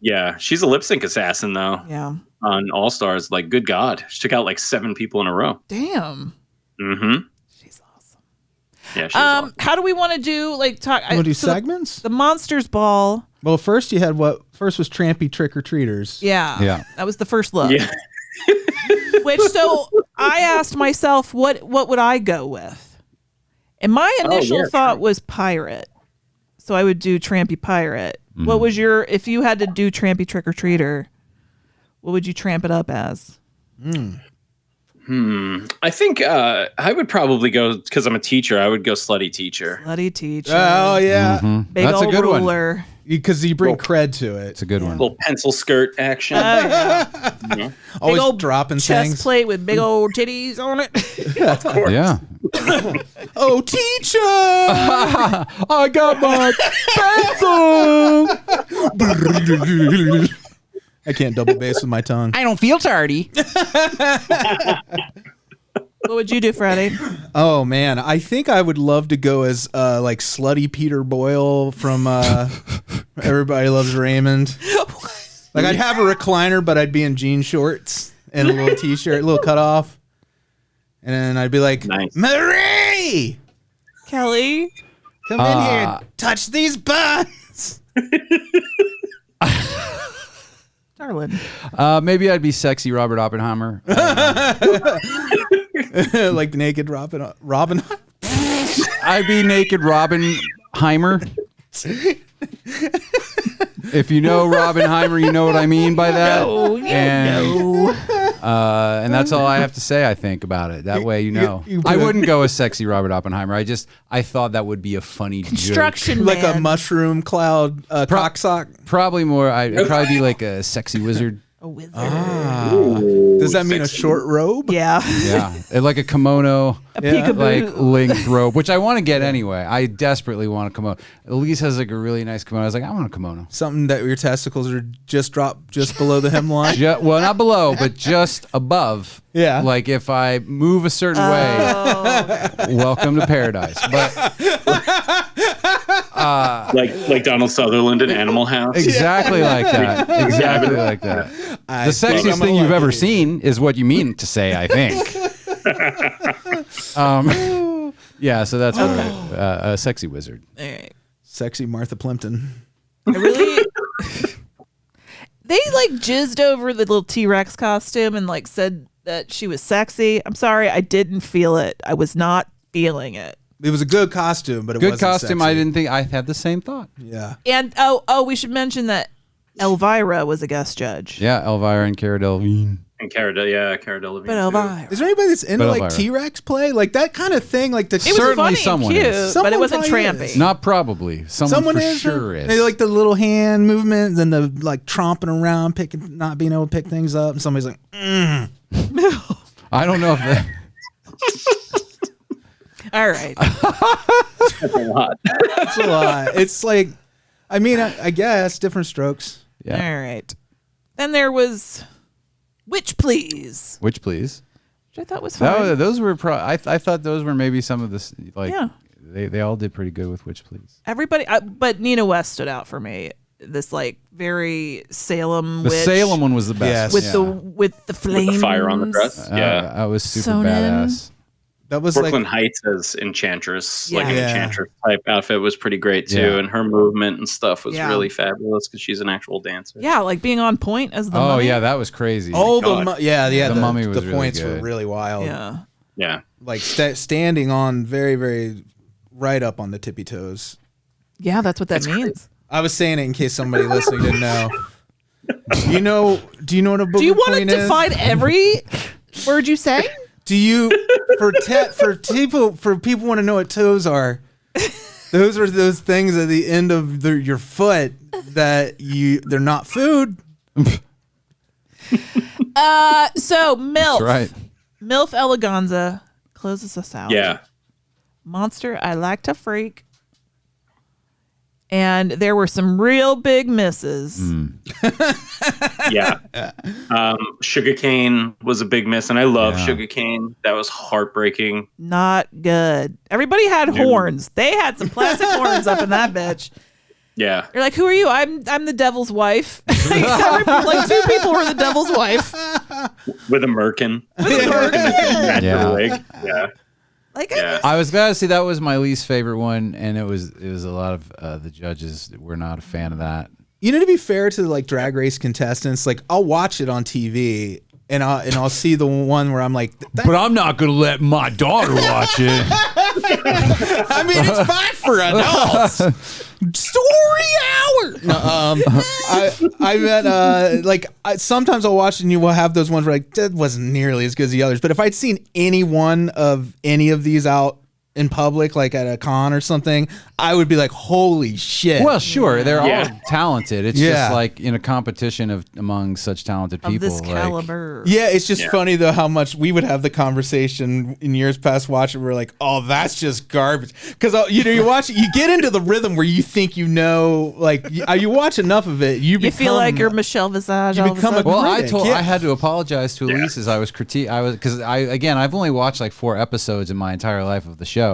Yeah, she's a lip sync assassin though. Yeah. on All Stars. Like, good God, she took out like 7 people in a row. Damn. Mm-hmm. She's awesome. Yeah, she's awesome. How do we want to do talk? You want to do segments? The Monsters Ball. Well, first you had first was Trampy Trick or Treaters. Yeah. That was the first look. Yeah. So I asked myself, what would I go with? And my initial thought was pirate. So I would do Trampy Pirate. Mm-hmm. What was if you had to do Trampy Trick or Treater, what would you tramp it up as? I think I would probably go, because I'm a teacher, I would go Slutty Teacher. Slutty Teacher. Oh, yeah. Mm-hmm. Big That's old a good ruler. one. Because you bring cred to it. It's a good one. Little pencil skirt action. Yeah. Always big old dropping chest things. plate with big old titties on it. Of course. Yeah. Oh, teacher! I got my pencil. I can't double bass with my tongue. I don't feel tardy. What would you do, Freddy? Oh man, I think I would love to go as like slutty Peter Boyle from Everybody Loves Raymond. Like I'd have a recliner, but I'd be in jean shorts and a little t-shirt, a little cutoff, and then I'd be like, nice. Marie, Kelley, come in here, and touch these buns. darling. Maybe I'd be sexy Robert Oppenheimer. Like naked Robin. I'd be naked Robinheimer. If you know Robinheimer, you know what I mean by that. And that's all I have to say, I think, about it. That way you know. I wouldn't go as sexy Robert Oppenheimer. I thought that would be a funny Construction joke. Like a mushroom cloud cocksock. Probably more. I'd probably be like a sexy wizard. A wizard. Does that mean a short robe? Yeah. Yeah, like a kimono, peekaboo. like length robe, which I want to get anyway. I desperately want a kimono. Elise has like a really nice kimono. I was like, I want a kimono. Something that your testicles are just dropped just below the hemline. Well, not below, but just above. Yeah. Like if I move a certain way, welcome to paradise. But like Donald Sutherland in Animal House. exactly like that. Exactly like that. The sexiest thing you've ever seen is what you mean to say, I think. Yeah, so that's a sexy wizard. All right. Sexy Martha Plimpton. I really. They like jizzed over the little T-Rex costume and like said that she was sexy. I'm sorry, I didn't feel it. I was not feeling it. It was a good costume, but it wasn't Good costume. sexy. I didn't think I had the same thought. Yeah. And we should mention that Elvira was a guest judge. Yeah, Elvira and Cara Delevingne. And Cara Delevingne. But Elvira. Is there anybody that's into But like Elvira. T-Rex play? Like that kind of thing? Like the It was Certainly funny someone and cute, is. but it Someone wasn't probably trampy. is. Not probably. Someone for is. sure is. They like the little hand movement, then the like tromping around, not being able to pick things up, and somebody's like, I don't know if that. All right. That's a lot. it's a lot. It's like, I mean, I guess different strokes. Yeah. All right. Then there was Witch Please, Which, please? which I thought was fun. Those were. I thought those were maybe some of the like. Yeah. They all did pretty good with Which, please. Everybody, but Nina West stood out for me. This like very Salem The Mm, witch Salem one was the best. Yes. with yeah. the flames, With the fire on the dress. Yeah. That was super Sewn in. badass. That was Brooklyn like, Heights as Enchantress, like an Yeah. Enchantress type outfit was pretty great too. Yeah. And her movement and stuff was Yeah. really fabulous because she's an actual dancer. Yeah, like being on point as the Oh mummy. yeah, that was crazy. oh, God. the The mummy was the really points good. were really wild. Yeah. Yeah. Like standing on very, very right up on the tippy toes. Yeah, that's what that means. I was saying it in case somebody listening didn't know. Do you know what a booger Do you want to queen is? define every word you say? Do you for people want to know what toes are? Those are those things at the end of your foot that they're not food. So MILF. That's right. MILF Eleganza closes us out. Yeah. Monster I Like to Freak. And there were some real big misses. Yeah. Sugarcane was a big miss, and I love Yeah. Sugarcane. That was heartbreaking. Not good. Everybody had horns. They had some plastic horns up in that bitch. Yeah. You're like, who are you? I'm the devil's wife. Like 2 people were the devil's wife. With a merkin. Yeah. Wig. Yeah. Like, Yeah. I was glad to see that was my least favorite one, and it was a lot of the judges were not a fan of that. You know, to be fair to like Drag Race contestants, like I'll watch it on TV and I'll see the one where I'm like, But I'm not gonna let my daughter watch it. I mean, it's fine for adults. Story hour. No, I bet sometimes I'll watch it and you will have those ones where like that wasn't nearly as good as the others. But if I'd seen any one of any of these out in public, like at a con or something, I would be like, holy shit. Well, sure, they're all talented. It's Yeah. just like in a competition among such talented people. of this like- caliber. Yeah, it's just funny though how much we would have the conversation in years past watching. We're like, oh, that's just garbage. Because you watch it, you get into the rhythm where you think like you watch enough of it, you feel like you're Michelle Visage. you all of a become a sudden. Well, critic, I had to apologize to Alise as I was because I've only watched like 4 episodes in my entire life of the show.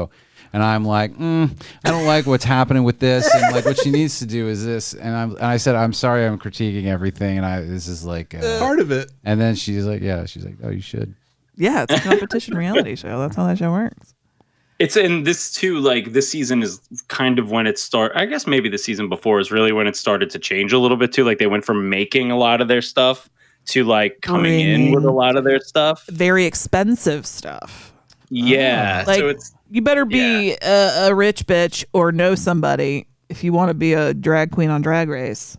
And I'm like, I don't like what's happening with this, and like what she needs to do is this. And I said, I'm sorry, I'm critiquing everything, and this is like part of it. And then she's like, oh, you should. Yeah, it's a competition reality show. That's how that show works. It's in this too, like this season is kind of when it started. I guess maybe the season before is really when it started to change a little bit too. Like they went from making a lot of their stuff to like coming in with a lot of their stuff. Very expensive stuff. Yeah. Like, so it's you better be a rich bitch or know somebody if you want to be a drag queen on Drag Race.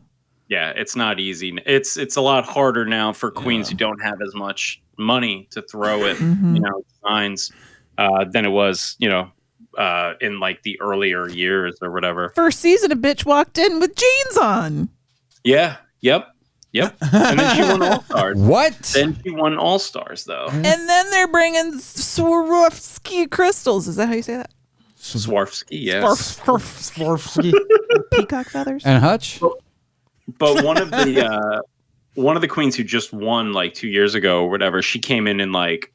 yeah, it's not easy. It's a lot harder now for queens who don't have as much money to throw at designs than it was, in like the earlier years or whatever. First season, a bitch walked in with jeans on. Yeah. Yep. And then she won All Stars. What? Then she won All Stars though. And then they're bringing Swarovski crystals. Is that how you say that? Swarovski, yes. Swarovski. Peacock feathers? And Hutch? But one of the queens who just won like 2 years ago or whatever, she came in like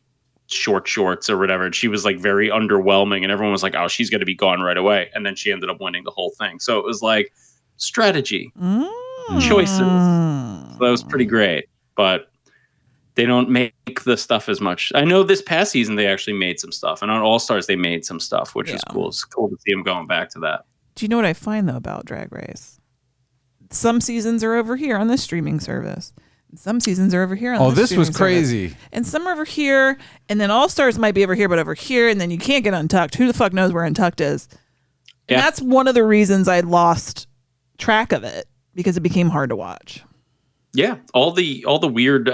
short shorts or whatever, and she was like very underwhelming, and everyone was like, oh, she's going to be gone right away. And then she ended up winning the whole thing. So it was like strategy, choices. So that was pretty great, but they don't make the stuff as much. I know this past season they actually made some stuff, and on All Stars they made some stuff, which is cool. It's cool to see them going back to that. Do you know what I find though about Drag Race? Some seasons are over here on this streaming service. Some seasons are over here on this was crazy. service. And some are over here, and then All Stars might be over here, but over here, and then you can't get Untucked. Who the fuck knows where Untucked is? And that's one of the reasons I lost track of it, because it became hard to watch. Yeah, all the weird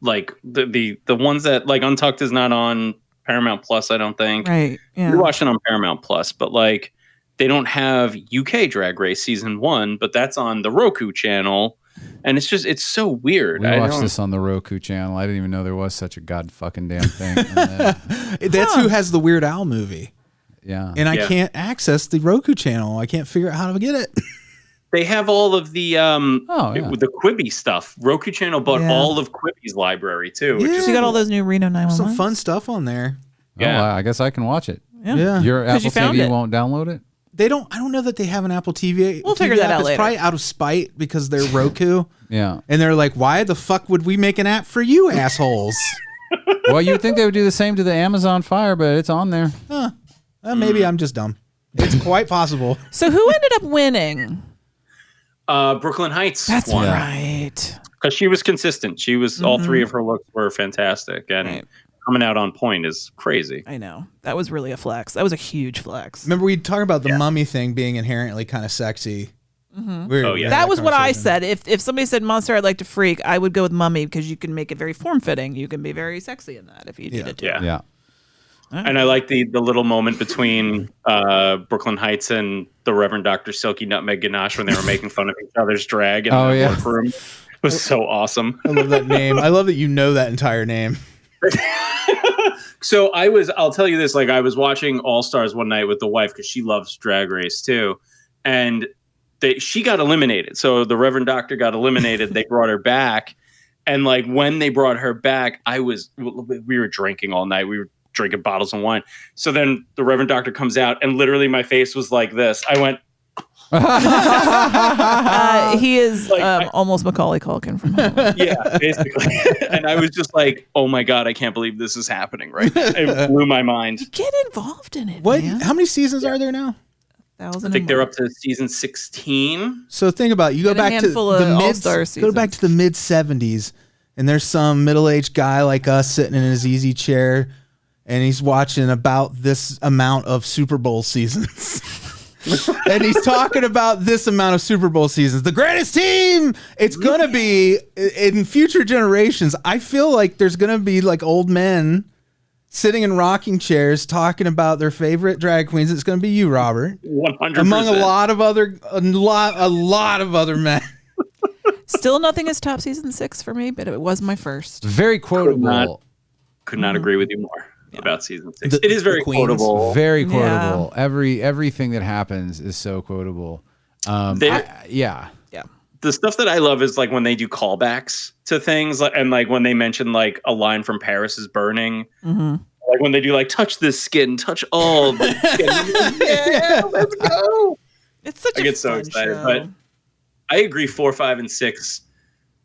like the ones that like Untucked is not on Paramount Plus, I don't think. Right. Yeah. You're watching on Paramount Plus, but like they don't have UK Drag Race season 1, but that's on the Roku channel, and it's so weird. We watched this on the Roku channel. I didn't even know there was such a god fucking damn thing. That's who has the Weird Al movie. Yeah. And I can't access the Roku channel. I can't figure out how to get it. They have all of the the Quibi stuff. Roku channel bought all of Quibi's library too. Which is You got all those new Reno 911. Some fun stuff on there. Yeah. I guess I can watch it. Yeah. Your Apple you found TV it. won't download it? I don't know that they have an Apple TV. We'll TV figure that app. out It's later. probably out of spite because they're Roku. Yeah. And they're like, why the fuck would we make an app for you assholes? Well, you would think they would do the same to the Amazon Fire, but it's on there. Maybe I'm just dumb. It's quite possible. So who ended up winning? Brooklyn Heights. That's won. right. Because she was consistent. She was all 3 of her looks were fantastic, and coming out on point is crazy. I know. That was really a flex. That was a huge flex. Remember we talked about the mummy thing being inherently kind of sexy. We had That was what I conversation. said. If somebody said monster I'd like to freak, I would go with mummy, because you can make it very form-fitting. You can be very sexy in that if you needed to. Yeah. Yeah. And I like the little moment between Brooklyn Heights and the Reverend Dr. Silky Nutmeg Ganache when they were making fun of each other's drag in the workroom. It was so awesome. I love that name. I love that you know that entire name. So I'll tell you this, like I was watching All Stars one night with the wife because she loves Drag Race too. And she got eliminated. So the Reverend Doctor got eliminated. They brought her back. And like when they brought her back, we were drinking all night. We were drinking bottles of wine. So then the Reverend Doctor comes out and literally my face was like this. I went, He is almost Macaulay Culkin from Home. Yeah, basically. And I was just like, oh my God, I can't believe this is happening right now. It blew my mind. You get involved in it, What? man. How many seasons are there now? I think they're up to season 16. So think about it. You go back to the mid 70s, and there's some middle-aged guy like us sitting in his easy chair, and he's watching about this amount of Super Bowl seasons. And he's talking about this amount of Super Bowl seasons. The greatest team! It's going to be, in future generations, I feel like there's going to be like old men sitting in rocking chairs talking about their favorite drag queens. It's going to be you, Robert. 100%. Among a lot of other men. Still nothing is top season 6 for me, but it was my first. Very quotable. Could not agree with you more about season 6. It is very quotable. Very quotable. Yeah. Everything that happens is so quotable. The stuff that I love is like when they do callbacks to things, and like when they mention like a line from Paris is burning. Mm-hmm. Like when they do like touch this skin, touch all the skin. Yeah, let's go. It's such I get so excited, but I agree 4, 5, and 6.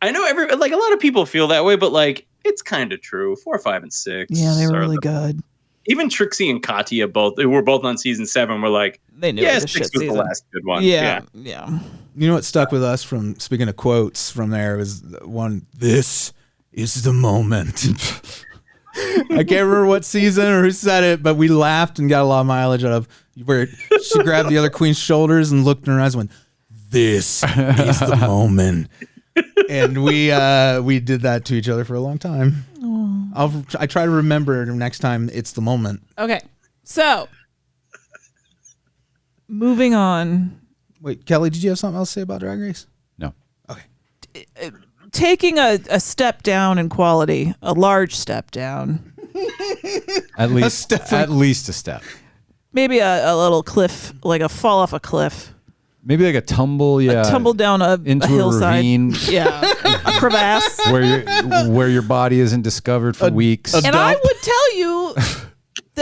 I know a lot of people feel that way, but like it's kind of true. 4, 5, and 6. Yeah, they were really good. Even Trixie and Katya who were both on season 7 were like, they knew 6 was the last good one. Yeah. You know what stuck with us from, speaking of quotes from there, was one, "This is the moment." I can't remember what season or who said it, but we laughed and got a lot of mileage out of where she grabbed the other queen's shoulders and looked in her eyes and went, "This is the moment." And we did that to each other for a long time. I try to remember next time it's the moment. Okay, so moving on. Wait, Kelley, did you have something else to say about Drag Race? No. Okay. Taking a step down in quality, a large step down. At least a step. Maybe a little cliff, like a fall off a cliff. Maybe like a tumble, A tumble down into a hillside. ravine. Yeah, a crevasse. where your body isn't discovered for weeks. And I would tell you,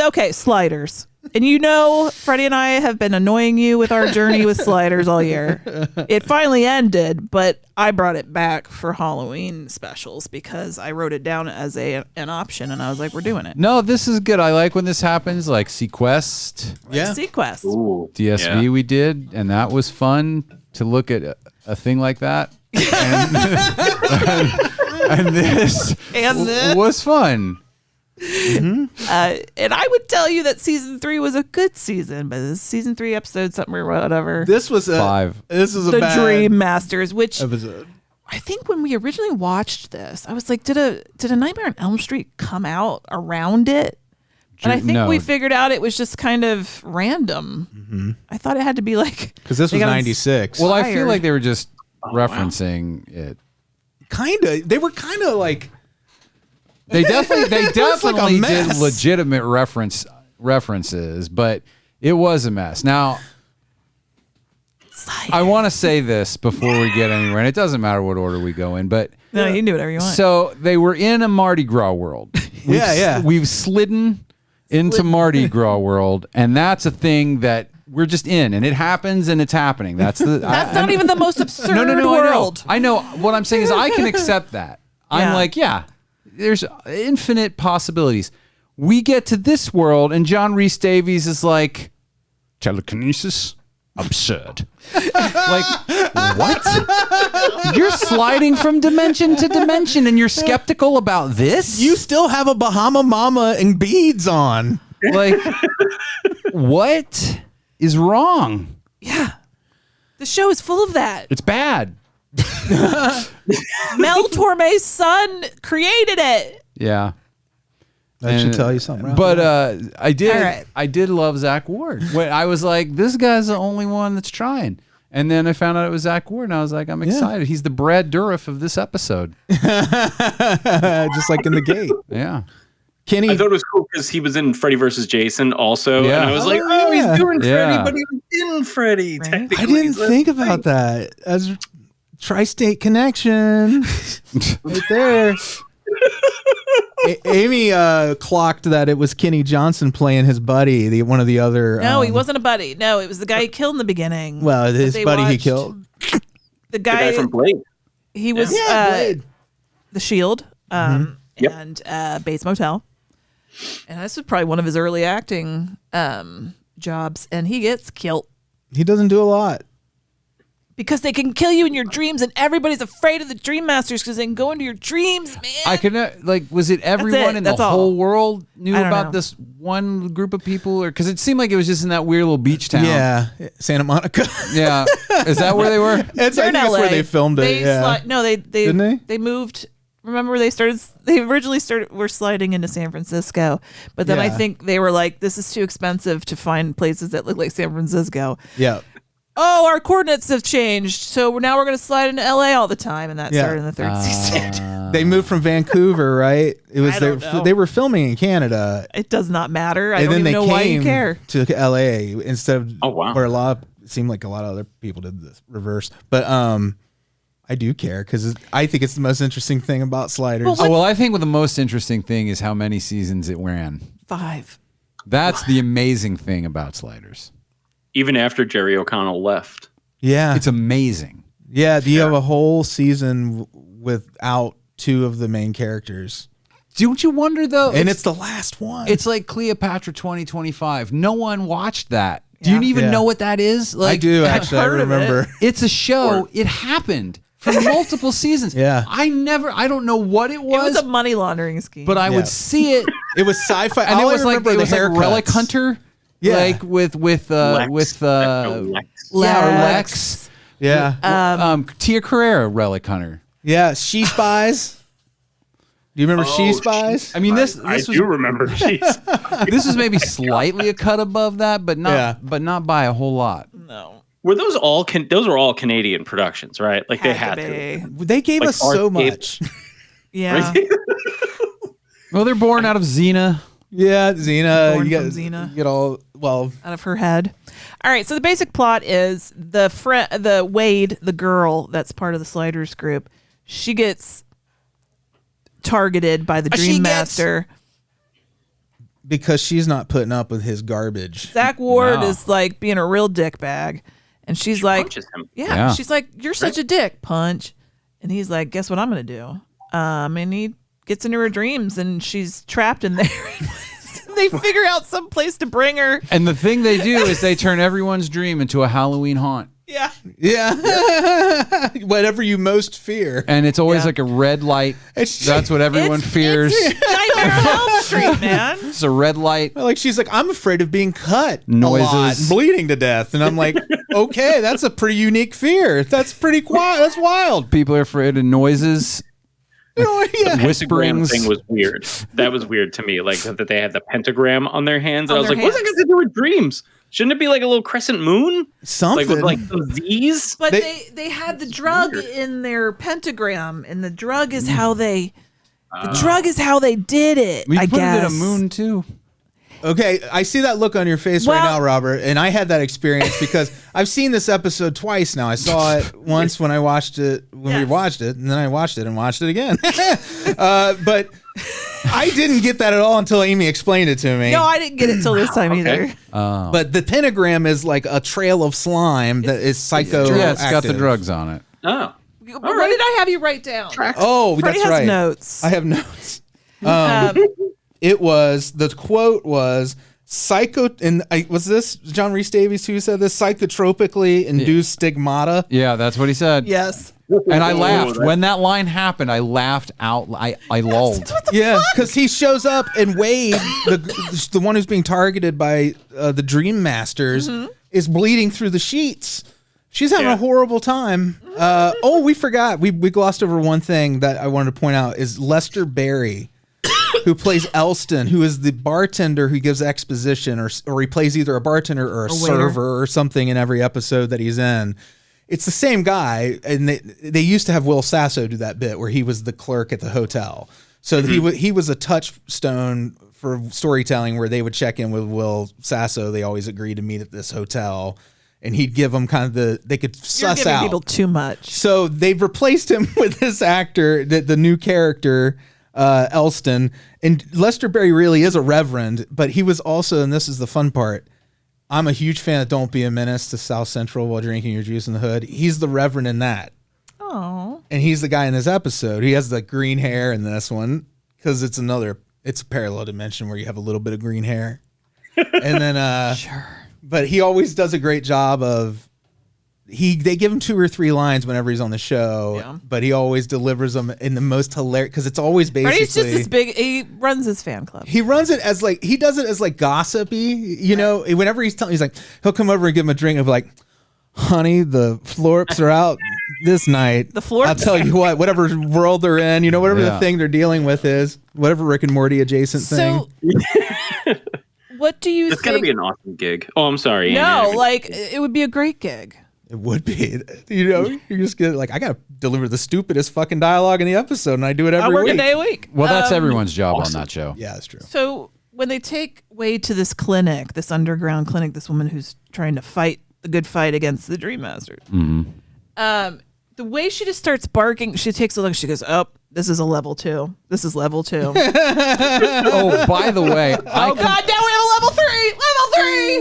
okay, sliders. And you know, Freddie and I have been annoying you with our journey with sliders all year. It finally ended, but I brought it back for Halloween specials because I wrote it down as an option, and I was like, we're doing it. No, this is good. I like when this happens, like Sequest. Yeah. Sequest. Ooh, DSV we did, and that was fun to look at a thing like that. And this was fun. Mm-hmm. And I would tell you that season 3 was a good season, but this season 3 episode something or whatever. This was 5. This was the a bad Dream Masters, which episode. I think when we originally watched this, I was like, did a Nightmare on Elm Street come out around it? And I think we figured out it was just kind of random. Mm-hmm. I thought it had to be like, because this was 96. Well, I feel like they were just referencing it. Kinda. They were kind of like. They definitely like did legitimate references, but it was a mess. Now, I want to say this before we get anywhere, and it doesn't matter what order we go in, but no, you can do whatever you want. So they were in a Mardi Gras world. We've slidden into Mardi Gras world, and that's a thing that we're just in, and it happens, and it's happening. That's not even the most absurd world. I know. What I'm saying is I can accept that. I'm like, there's infinite possibilities. We get to this world, and John Rhys Davies is like, telekinesis? Absurd. Like, what? You're sliding from dimension to dimension, and you're skeptical about this? You still have a Bahama Mama and beads on. Like, what is wrong? Yeah. The show is full of that. It's bad. Mel Torme's son created it. Yeah. That should tell you something. But I did love Zach Ward. When I was like, this guy's the only one that's trying. And then I found out it was Zach Ward, and I was like, I'm excited. He's the Brad Dourif of this episode. Just like in The Gate. Yeah. Kenny. I thought it was cool because he was in Freddy vs. Jason also. Yeah. And I was like, he's doing Freddy, but he was in Freddy. Right? I didn't think about that. As Tri-State Connection. Right there. Amy clocked that it was Kenny Johnson playing his buddy, one of the other. No, he wasn't a buddy. No, it was the guy he killed in the beginning. Well, his buddy he killed. The guy from Blayne. He was Blade. The Shield and Bates Motel. And this was probably one of his early acting jobs. And he gets killed. He doesn't do a lot. Because they can kill you in your dreams, and everybody's afraid of the Dream Masters because they can go into your dreams, man. I could was it everyone in the whole world knew about this one group of people, or because it seemed like it was just in that weird little beach town? Yeah, Santa Monica. Yeah, is that where they were? I think that's where they filmed it. Didn't they? They moved. Remember, they originally were sliding into San Francisco, but then I think they were like, "This is too expensive to find places that look like San Francisco." Yeah. Oh, our coordinates have changed, so now we're going to slide into LA all the time, and that started in the third season. They moved from Vancouver, right? It was I don't know. they were filming in Canada. It does not matter. I And don't then even know why you care. to LA instead of where it seemed like a lot of other people did this reverse. But I do care because I think it's the most interesting thing about Sliders. Well, I think the most interesting thing is how many seasons it ran. 5. That's the amazing thing about Sliders. Even after Jerry O'Connell left. Yeah. It's amazing. Yeah, you have a whole season without 2 of the main characters. Don't you wonder, though? And it's the last one. It's like Cleopatra 2025. No one watched that. Do you even know what that is? Like, I do, actually. I remember. It's a show. It happened for multiple seasons. Yeah. I don't know what it was. It was a money laundering scheme. But I would see it. It was Sci-Fi. And All it was I like remember like Relic Hunter. Yeah. Like with Lex. Yeah. Tia Carrera, Relic Hunter. Yeah. She Spies. Do you remember She Spies? I mean, this I was, do remember She's. this is maybe slightly a cut above that, but not by a whole lot. No. Were those all those were all Canadian productions, right? Like they had to. They gave us so much. Yeah. Well, they're born out of Xena. Yeah, Xena. Born You from get, Xena. you get all out of her head. All right, so the basic plot is the Wade, the girl that's part of the Sliders group, she gets targeted by the Dream Master because she's not putting up with his garbage. Zach Ward is like being a real dick bag, and she's like, punches him. yeah, she's like, "You're such a dick," punch, and he's like, "Guess what I'm gonna do?" And he gets into her dreams, and she's trapped in there. They figure out some place to bring her. And the thing they do is they turn everyone's dream into a Halloween haunt. Yeah. Yeah. Whatever you most fear. And it's always like a red light. That's what everyone fears. Nightmare on Elm Street, man. It's a red light. Like, she's like, I'm afraid of being cut Noises. a lot and bleeding to death. And I'm like, okay, that's a pretty unique fear. That's pretty quiet. That's wild. People are afraid of noises. Yeah. Whisperings. Thing was weird. That was weird to me. Like that they had the pentagram on their hands. And I was like, hands. what's that got to do with dreams? Shouldn't it be like a little crescent moon? Something. Like with like some Z's? But they had the drug in their pentagram, and the drug is how they did it. We I put guess. it in a moon too. Okay, I see that look on your face right now, Robert, and I had that experience because I've seen this episode twice now. I saw it once when we watched it, and then I watched it and watched it again. But I didn't get that at all until Amy explained it to me. No, I didn't get it till this time either. But the pentagram is like a trail of slime that is psychoactive. Yeah, it's got the drugs on it. Oh. What did I have you write down? Oh, Freddie that's has right. notes. I have notes. The quote was was this John Rhys Davies who said this? Psychotropically induced stigmata. Yeah, that's what he said. Yes. And I laughed. When that line happened, I laughed out. I lulled. Yeah, because he shows up and Wade, the one who's being targeted by the Dream Masters, is bleeding through the sheets. She's having a horrible time. We forgot. We glossed over one thing that I wanted to point out is Lester Berry, who plays Elston, who is the bartender who gives exposition, or he plays either a bartender or a server or something in every episode that he's in. It's the same guy, and they used to have Will Sasso do that bit where he was the clerk at the hotel. So he was a touchstone for storytelling where they would check in with Will Sasso. They always agreed to meet at this hotel, and he'd give them kind of they could suss giving out people too much. So they've replaced him with this actor, the new character. Elston. And Lester Berry really is a reverend, but he was also, and this is the fun part, I'm a huge fan of Don't Be a Menace to South Central While Drinking Your Juice in the Hood. He's the reverend in that. Oh. And he's the guy in this episode. He has the green hair in this one because it's a parallel dimension where you have a little bit of green hair. And then, Sure. But he always does a great job of, they give him 2 or 3 lines whenever he's on the show, but he always delivers them in the most hilarious, because it's always basically. He's just this big, he runs his fan club. He runs it as like, he does it as like gossipy, you know, whenever he's telling, he's like, he'll come over and give him a drink and be like, honey, the Florps are out this night. The Florps? I'll tell you what, whatever world they're in, you know, whatever the thing they're dealing with is, whatever Rick and Morty adjacent thing. What do you think? It's got to be an awesome gig. Oh, I'm sorry. No, Andy. like, it would be a great gig. It would be, you know, you're just gonna like, I gotta deliver the stupidest fucking dialogue in the episode, and I do it every I work week. a day a week. Well, that's everyone's job on that show. Yeah, that's true. So when they take Wade to this clinic, this underground clinic, this woman who's trying to fight the good fight against the Dream Masters, the way she just starts barking, she takes a look, she goes, oh, this is a level 2. This is level 2. Oh, by the way, God, now we have a level 3!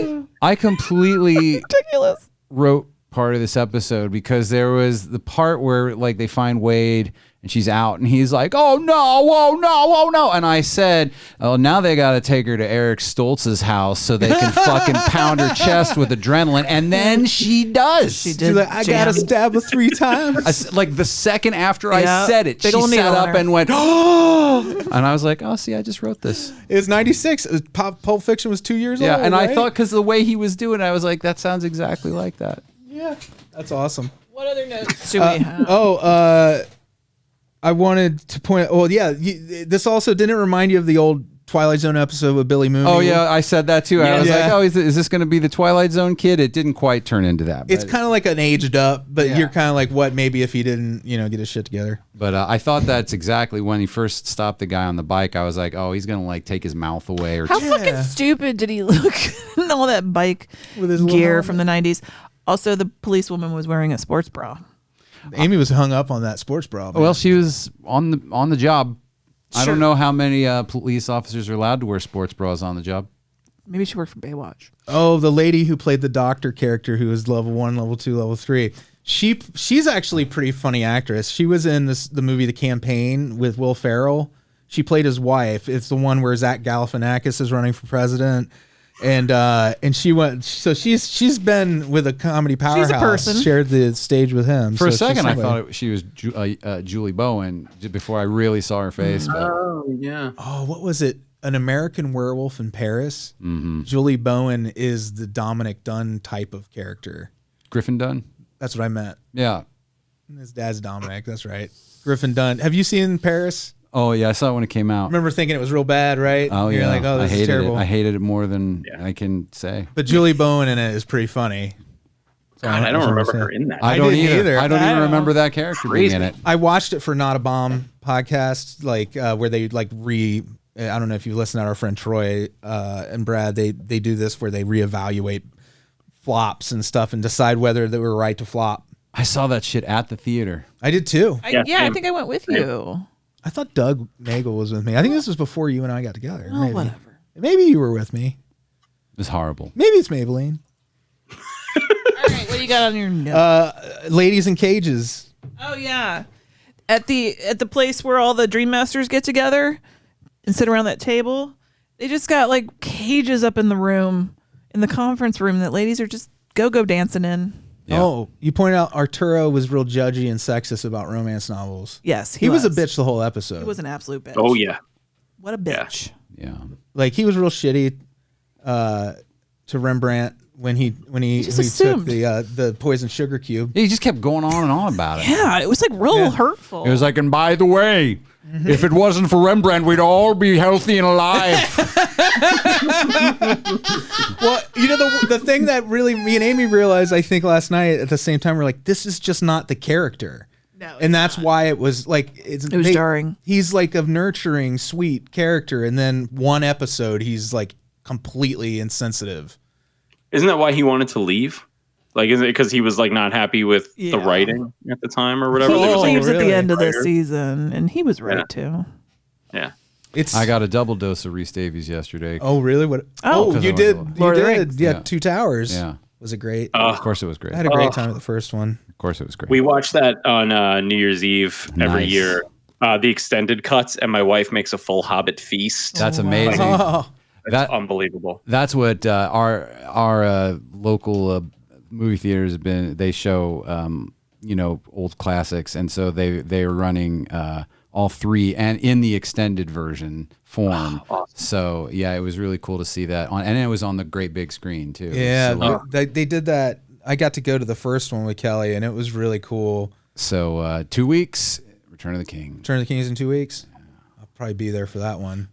Level 3! I completely Ridiculous. wrote part of this episode because there was the part where like they find Wade and she's out and he's like, oh no, oh no. And I said, oh, now they got to take her to Eric Stoltz's house so they can fucking pound her chest with adrenaline. And then she does. She She's did. like, I gotta stab her 3 times. Like the second after I said it, Big she ol' sat needle in up her. and went, oh, and I was like, oh, see, I just wrote this. It was 96. Pulp Fiction was 2 years old. Yeah, and right? I thought because the way he was doing it, I was like, that sounds exactly like that. Yeah, that's awesome. What other notes do we have? I wanted to point out, well, yeah, this also didn't remind you of the old Twilight Zone episode with Billy Mooney. Oh, yeah, I said that too. I was Yeah. like, oh, is this going to be the Twilight Zone kid? It didn't quite turn into that. It's but- kind of like an aged up, but Yeah. you're kind of like, what, maybe if he didn't, you know, get his shit together. But I thought that's exactly when he first stopped the guy on the bike. I was like, oh, he's going to like take his mouth away or How fucking stupid did he look in all that bike With his little gear helmet. from the 90s? Also, the policewoman was wearing a sports bra. Amy was hung up on that sports bra. man. Well, she was on the job. I Sure. don't know how many police officers are allowed to wear sports bras on the job. Maybe she worked for Baywatch. Oh, the lady who played the doctor character who was level 1, level 2, level 3. She's actually a pretty funny actress. She was in the movie The Campaign with Will Ferrell. She played his wife. It's the one where Zach Galifianakis is running for president. And she went. So she's been with a comedy powerhouse. person. Shared the stage with him. For a So she's second, I somebody. thought she was Julie Bowen before I really saw her face. But Oh, yeah. Oh, what was it? An American Werewolf in Paris. Mm-hmm. Julie Bowen is the Dominic Dunn type of character. Griffin Dunn. That's what I meant. Yeah. His dad's Dominic. That's right. Griffin Dunn. Have you seen Paris? Oh yeah, I saw it when it came out. I remember thinking it was real bad, right? Oh You're yeah, like, oh, I this is hated terrible. it. I hated it more than I can say. But Julie Bowen in it is pretty funny. So God, I don't remember her in that. I don't didn't either. I don't I even don't remember that character being in it. I watched it for Not a Bomb podcast, like where they like I don't know if you listen to our friend Troy and Brad. They do this where they reevaluate flops and stuff and decide whether they were right to flop. I saw that shit at the theater. I did too. I same. think I went with you. I thought Doug Nagel was with me. I think this was before you and I got together. Oh, maybe. whatever. Maybe you were with me. It was horrible. Maybe it's Maybelline. All right, what do you got on your note? Ladies in Cages. Oh yeah, at the place where all the Dream Masters get together and sit around that table, they just got like cages up in the room, in the conference room that ladies are just go dancing in. Yeah. Oh, you pointed out Arturo was real judgy and sexist about romance novels. Yes, He was a bitch the whole episode. He was an absolute bitch. Oh, yeah. What a bitch. Yeah. Like he was real shitty to Rembrandt when he just took assumed. the poison sugar cube. He just kept going on and on about it. Yeah, it was like real hurtful. It was like, and by the way, if it wasn't for Rembrandt, we'd all be healthy and alive. Well, you know the thing that really me and Amy realized, I think last night at the same time, we're like, this is just not the character. No, And that's why it was like it was jarring. He's like a nurturing, sweet character, and then one episode he's like completely insensitive. Isn't that why he wanted to leave? Like, is it because he was like not happy with the Yeah. writing at the time or whatever? Oh, There was, like, leaves at really? the end of this writer. season, and he was right Yeah. too. Yeah. I got a double dose of Rhys Davies yesterday. Oh, really? What? Oh, you did. You Lord of the did. Rings. Yeah, Yeah. Two Towers. Yeah. Was it great? Of course it was great. I had a great time with the first one. Of course it was great. We watch that on New Year's Eve every Nice. year, the extended cuts, and my wife makes a full Hobbit feast. That's amazing. Oh, That's unbelievable. That's what our local movie theaters have been. They show old classics, and so they are running all three and in the extended version form. Awesome. So yeah, it was really cool to see that on, and it was on the great big screen too. yeah. So, They did that. I got to go to the first one with Kelley, and it was really cool. so 2 weeks, Return of the King. Return of the King is in 2 weeks. I'll probably be there for that one.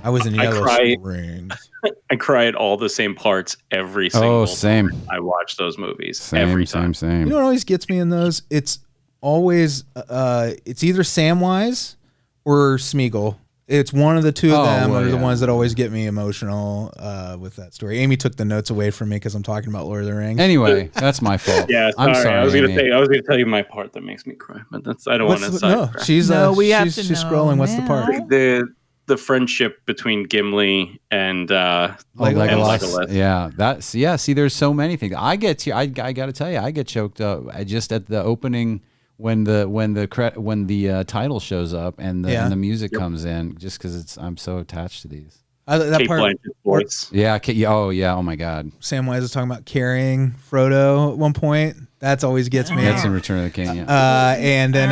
I was in I Yellow cried. Springs. I cry at all the same parts every single same. time I watch those movies. Same, every time. same. You know what always gets me in those? It's always it's either Samwise or Smeagol. It's one of the two of them are the ones that always get me emotional with that story. Amy took the notes away from me because I'm talking about Lord of the Rings. Anyway, that's my fault. Yeah, sorry. I'm sorry. I was gonna Amy. tell you my part that makes me cry, but I don't want to. No, she's we have to she's know scrolling. What's the part? now. The friendship between Gimli and Legolas. Legolas. Yeah, See, there's so many things. I got to tell you, I get choked up just at the opening when the title shows up and the music comes in, just because I'm so attached to these. That Kate part. Blanchett's voice. Yeah. Oh my God. Samwise is talking about carrying Frodo at one point. That's always gets me. That's in Return of the King. Yeah. And then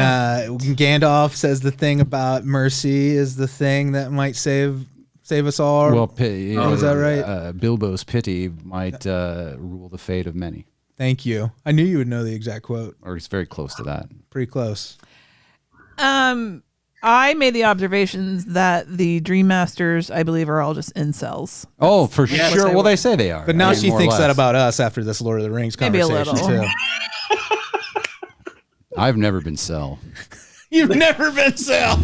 Gandalf says the thing about mercy is the thing that might save us all. Well, is that right? Bilbo's pity might rule the fate of many. Thank you. I knew you would know the exact quote. Or it's very close to that. Pretty close. I made the observations that the Dream Masters, I believe, are all just incels. Oh, for sure. Well, they say they are. But now she more or thinks that less. about us after this Lord of the Rings Maybe a conversation little. too. I've never been Cell. You've never been Sal.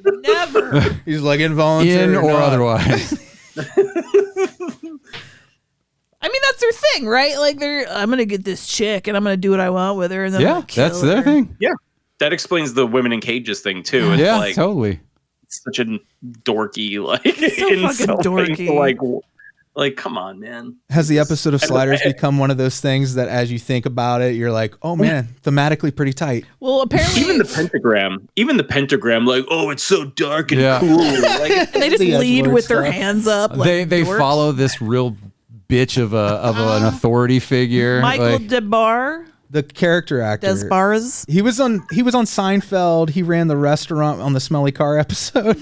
Never. He's like involuntary In or not. otherwise. I mean, that's their thing, right? Like, I'm going to get this chick and I'm going to do what I want with her. And then I'm Yeah, gonna kill that's their her. thing. Yeah, that explains the women in cages thing too. It's Yeah, like totally. it's such a dorky so fucking dorky. Like, come on, man. Has the episode of Sliders become one of those things that as you think about it, you're like, oh man, thematically pretty tight. Well, apparently. Even the pentagram, like, oh, it's so dark and cool. Like, and they just The lead Edgelord with their stuff. hands up. Like They dorks. follow this real bitch of an authority figure. Michael like, DeBar. The character actor. Desbarres. He was on Seinfeld. He ran the restaurant on the Smelly Car episode.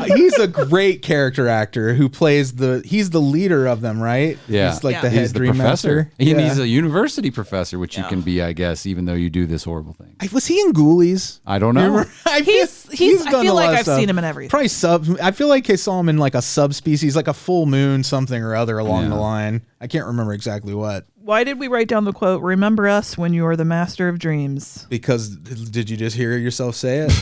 He's a great character actor who plays he's the leader of them, right? Yeah. He's like Yeah. the head he's the Dream professor. Master. He's a university professor, which you can be, I guess, even though you do this horrible thing. Was he in Ghoulies? I don't know. Remember? I I feel like I've seen him in everything. Probably I feel like I saw him in like a subspecies, like a full moon something or other along the line. I can't remember exactly what. Why did we write down the quote, remember us when you are the master of dreams? Because did you just hear yourself say it?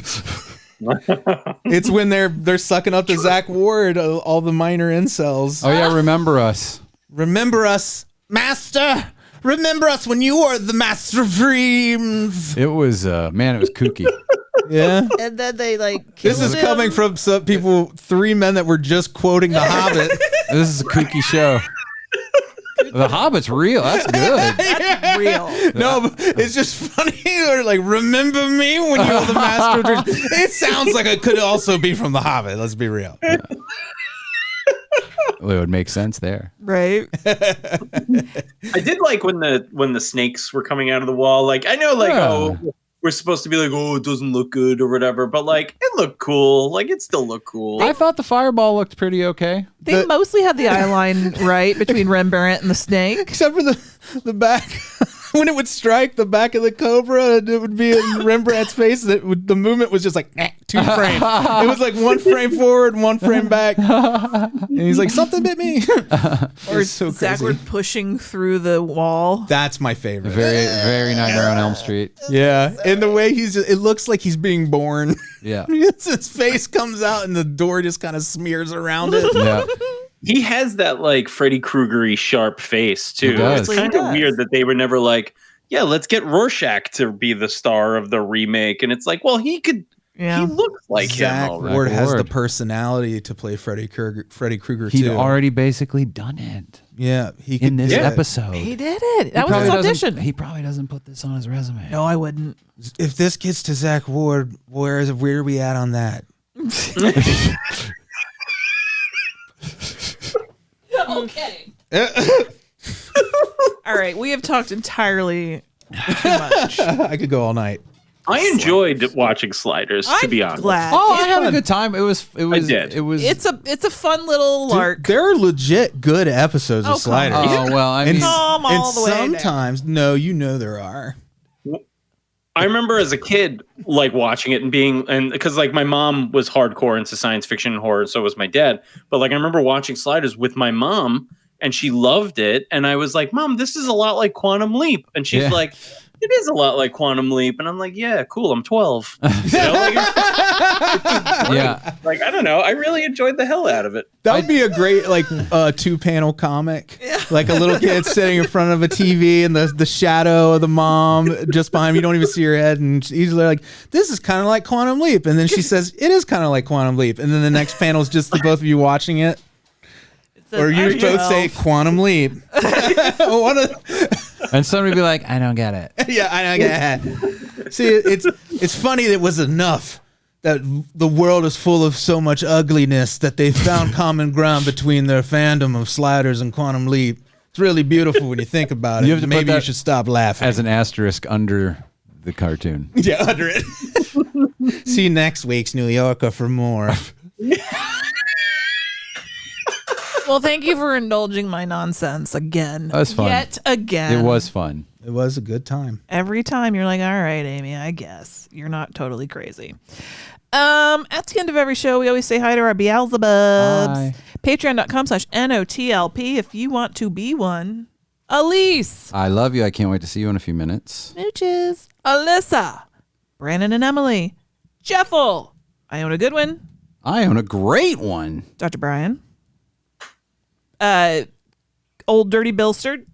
It's when they're sucking up to Zach Ward, all the minor incels. Oh, yeah, remember us. Remember us, master. Remember us when you are the master of dreams. It was, it was kooky. Yeah. And then they This is coming from some people, three men that were just quoting The Hobbit. This is a kooky show. The Hobbit's real. That's good. That's real. No, but it's just funny. They're like, remember me when you were the master of dreams. It sounds like it could also be from The Hobbit. Let's be real. Well, it would make sense there. Right. I did like when the snakes were coming out of the wall. Like, I know, like, we're supposed to be like, oh, it doesn't look good or whatever, but like, it looked cool. Like, it still looked cool. I thought the fireball looked pretty okay. They mostly had the eye line right between Rembrandt and the snake. Except for the back. When it would strike the back of the cobra, and it would be in Rembrandt's face. The movement was just like 2 frames. It was like 1 frame forward, 1 frame back. And he's like, something bit me. Or It's so crazy. Zachward pushing through the wall. That's my favorite. Very, very Nightmare on Elm Street. Yeah, and the way it looks like he's being born. Yeah. His face comes out and the door just kind of smears around it. Yeah. He has that like Freddy Krueger-y sharp face too. He does. It's kind He of does. weird that they were never like, yeah, let's get Rorschach to be the star of the remake. And it's like, well, he could Yeah. He looks like Zach him already. Ward has the Ward. personality to play Freddy Krueger He'd too. already basically done it Yeah, he in could this do it. episode. He did it. That was probably his doesn't- audition. He probably doesn't put this on his resume. No, I wouldn't. If this gets to Zach Ward, where are we at on that? Okay. All right, we have talked entirely too much. I could go all night. I enjoyed watching Sliders, to be honest. Glad. Oh, I had a good time. It was. did. It was. It's a fun little lark. There are legit good episodes Oh, of Sliders. Oh well, I mean, Come all the way down. sometimes, no, there are. I remember as a kid, like watching it and because like my mom was hardcore into science fiction and horror, so was my dad. But like I remember watching Sliders with my mom, and she loved it, and I was like, "Mom, this is a lot like Quantum Leap," and she's Yeah. like, "It is a lot like Quantum Leap," and I'm like, "Yeah, cool. I'm 12." You know, like, yeah. like I don't know. I really enjoyed the hell out of it. That would be a great like 2-panel comic. Like a little kid sitting in front of a TV and the shadow of the mom just behind me. You don't even see her head, and she's like, "This is kind of like Quantum Leap," and then she says, "It is kind of like Quantum Leap," and then the next panel is just the both of you watching it. Or you both say Quantum Leap. One of And somebody be like, "I don't get it." yeah, I know. See, it's funny that it was enough that the world is full of so much ugliness that they found common ground between their fandom of Sliders and Quantum Leap. It's really beautiful when you think about it. You have to put Maybe you that should stop laughing. As an asterisk under the cartoon. Yeah, under it. See next week's New Yorker for more. Well, thank you for indulging my nonsense again. That was fun. Yet again. It was fun. It was a good time. Every time you're like, all right, Amy, I guess you're not totally crazy. At the end of every show, we always say hi to our Beelzebubs. Hi. Patreon.com/NOTLP if you want to be one. Alise. I love you. I can't wait to see you in a few minutes. Smooches. Alyssa. Branan and Emily. Jeffel. Iona Goodwin. I own a great one. Dr. Brian. Old Dirty Billsterd.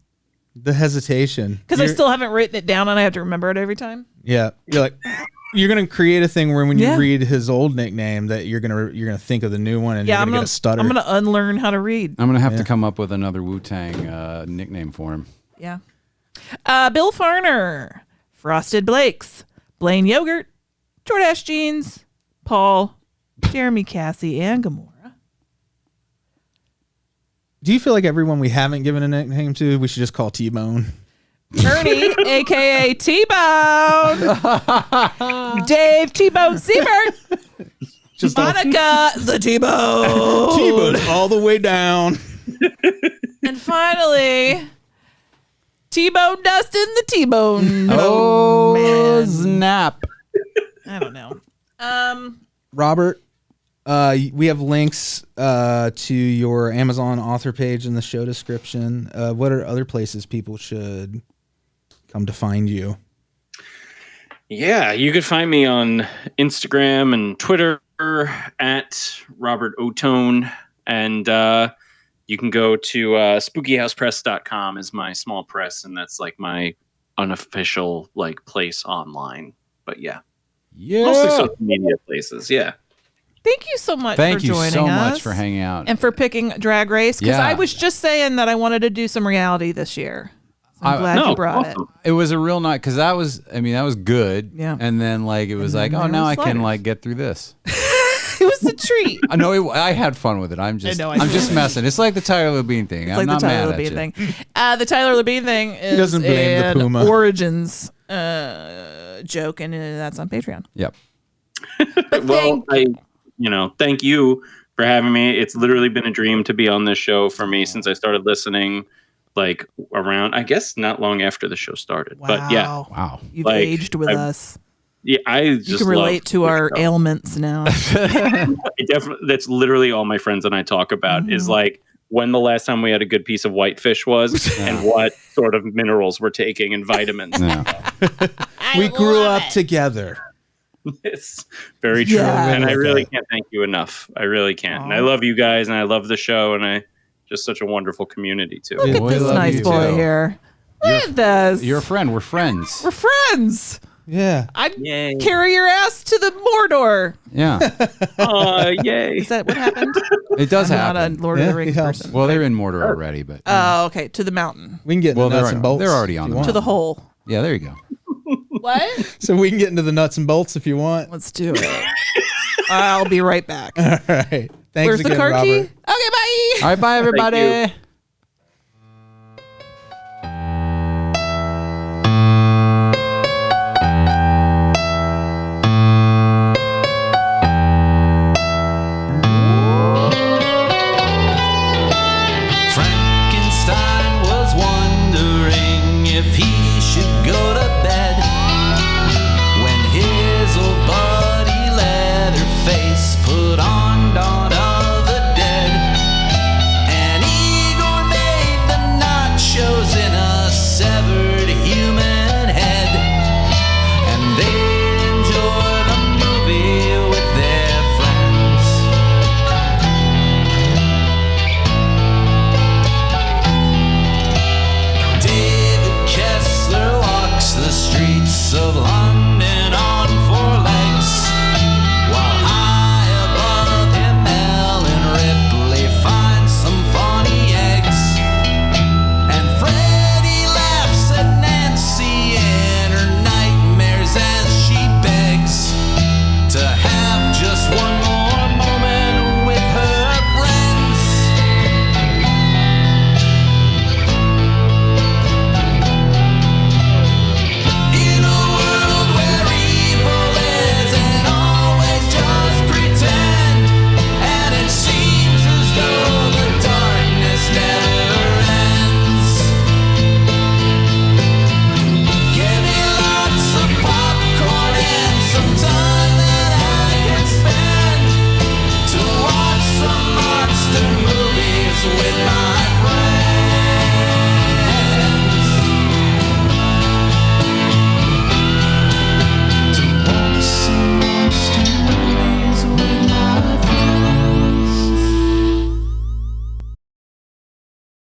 The hesitation. Because I You're- still haven't written it down and I have to remember it every time. Yeah, you're like you're gonna create a thing where when you Yeah. read his old nickname that you're gonna think of the new one and Yeah, you're I'm gonna gonna get a stutter. I'm gonna unlearn how to read. I'm going to have to come up with another Wu-Tang nickname for him. Yeah. Bill Farner, Frosted Blakes, Blayne Yogurt, Jordache Jeans, Paul, Jeremy Cassie, and Gamora. Do you feel like everyone we haven't given a nickname to, we should just call T-Bone? Ernie, aka T-Bone, Dave T-Bone Siebert, Just Monica the T-Bone, T-Bone all the way down. and finally T-Bone Dustin the T-Bone. Oh, man. snap. I don't know. Robert, we have links to your Amazon author page in the show description. What are other places people should come to find you? Yeah, you could find me on Instagram and Twitter at Robert Ottone, and you can go to spookyhousepress.com is my small press, and that's like my unofficial like place online. But yeah, mostly social media places. Yeah. Thank you so much Thank for you joining so us. much for hanging out. And for picking Drag Race, because Yeah. I was just saying that I wanted to do some reality this year. So I'm glad you brought awesome. It was a real night because that was good. Yeah. And then like it was like, then oh, there now was I can Sliders. like get through this. it. It was a treat. I know I had fun with it. I'm just know, I I'm did. just messing. It's like the Tyler Labine thing. It's I'm like not the Tyler mad at Labine you. thing. The Tyler Labine thing is doesn't blame the an Puma. Origins joke, and that's on Patreon. Yep. Well, thank you for having me. It's literally been a dream to be on this show for me since I started listening, like around, I guess, not long after the show started. But yeah, Wow. You've Like, aged with us. yeah, I just You can relate love to our this show. ailments now. It definitely, that's literally all my friends and I talk about is like when the last time we had a good piece of whitefish was and what sort of minerals we're taking and vitamins. Yeah. We grew up together. It's very true. Yeah. And I really can't thank you enough. I really can't. And I love you guys and I love the show and I just such a wonderful community too. Look at We this love nice you boy too. here. Look at this. You're a friend. We're friends. We're friends. Yeah. I'd Yay. carry your ass to the Mordor. Yeah, Yay. Is that what happened? it does I'm happen. not a Lord of Yeah, the Rings he helps. person. Well, they're in Mordor already, but Oh, okay. To the mountain. We can get into the nuts and bolts. they're already if on you the want. To the hole. yeah, there you go. What? So we can get into the nuts and bolts if you want. Let's do it. I'll be right back. All right. Thanks Where's the again, car key? Robert. Okay, bye. All right, bye everybody. you.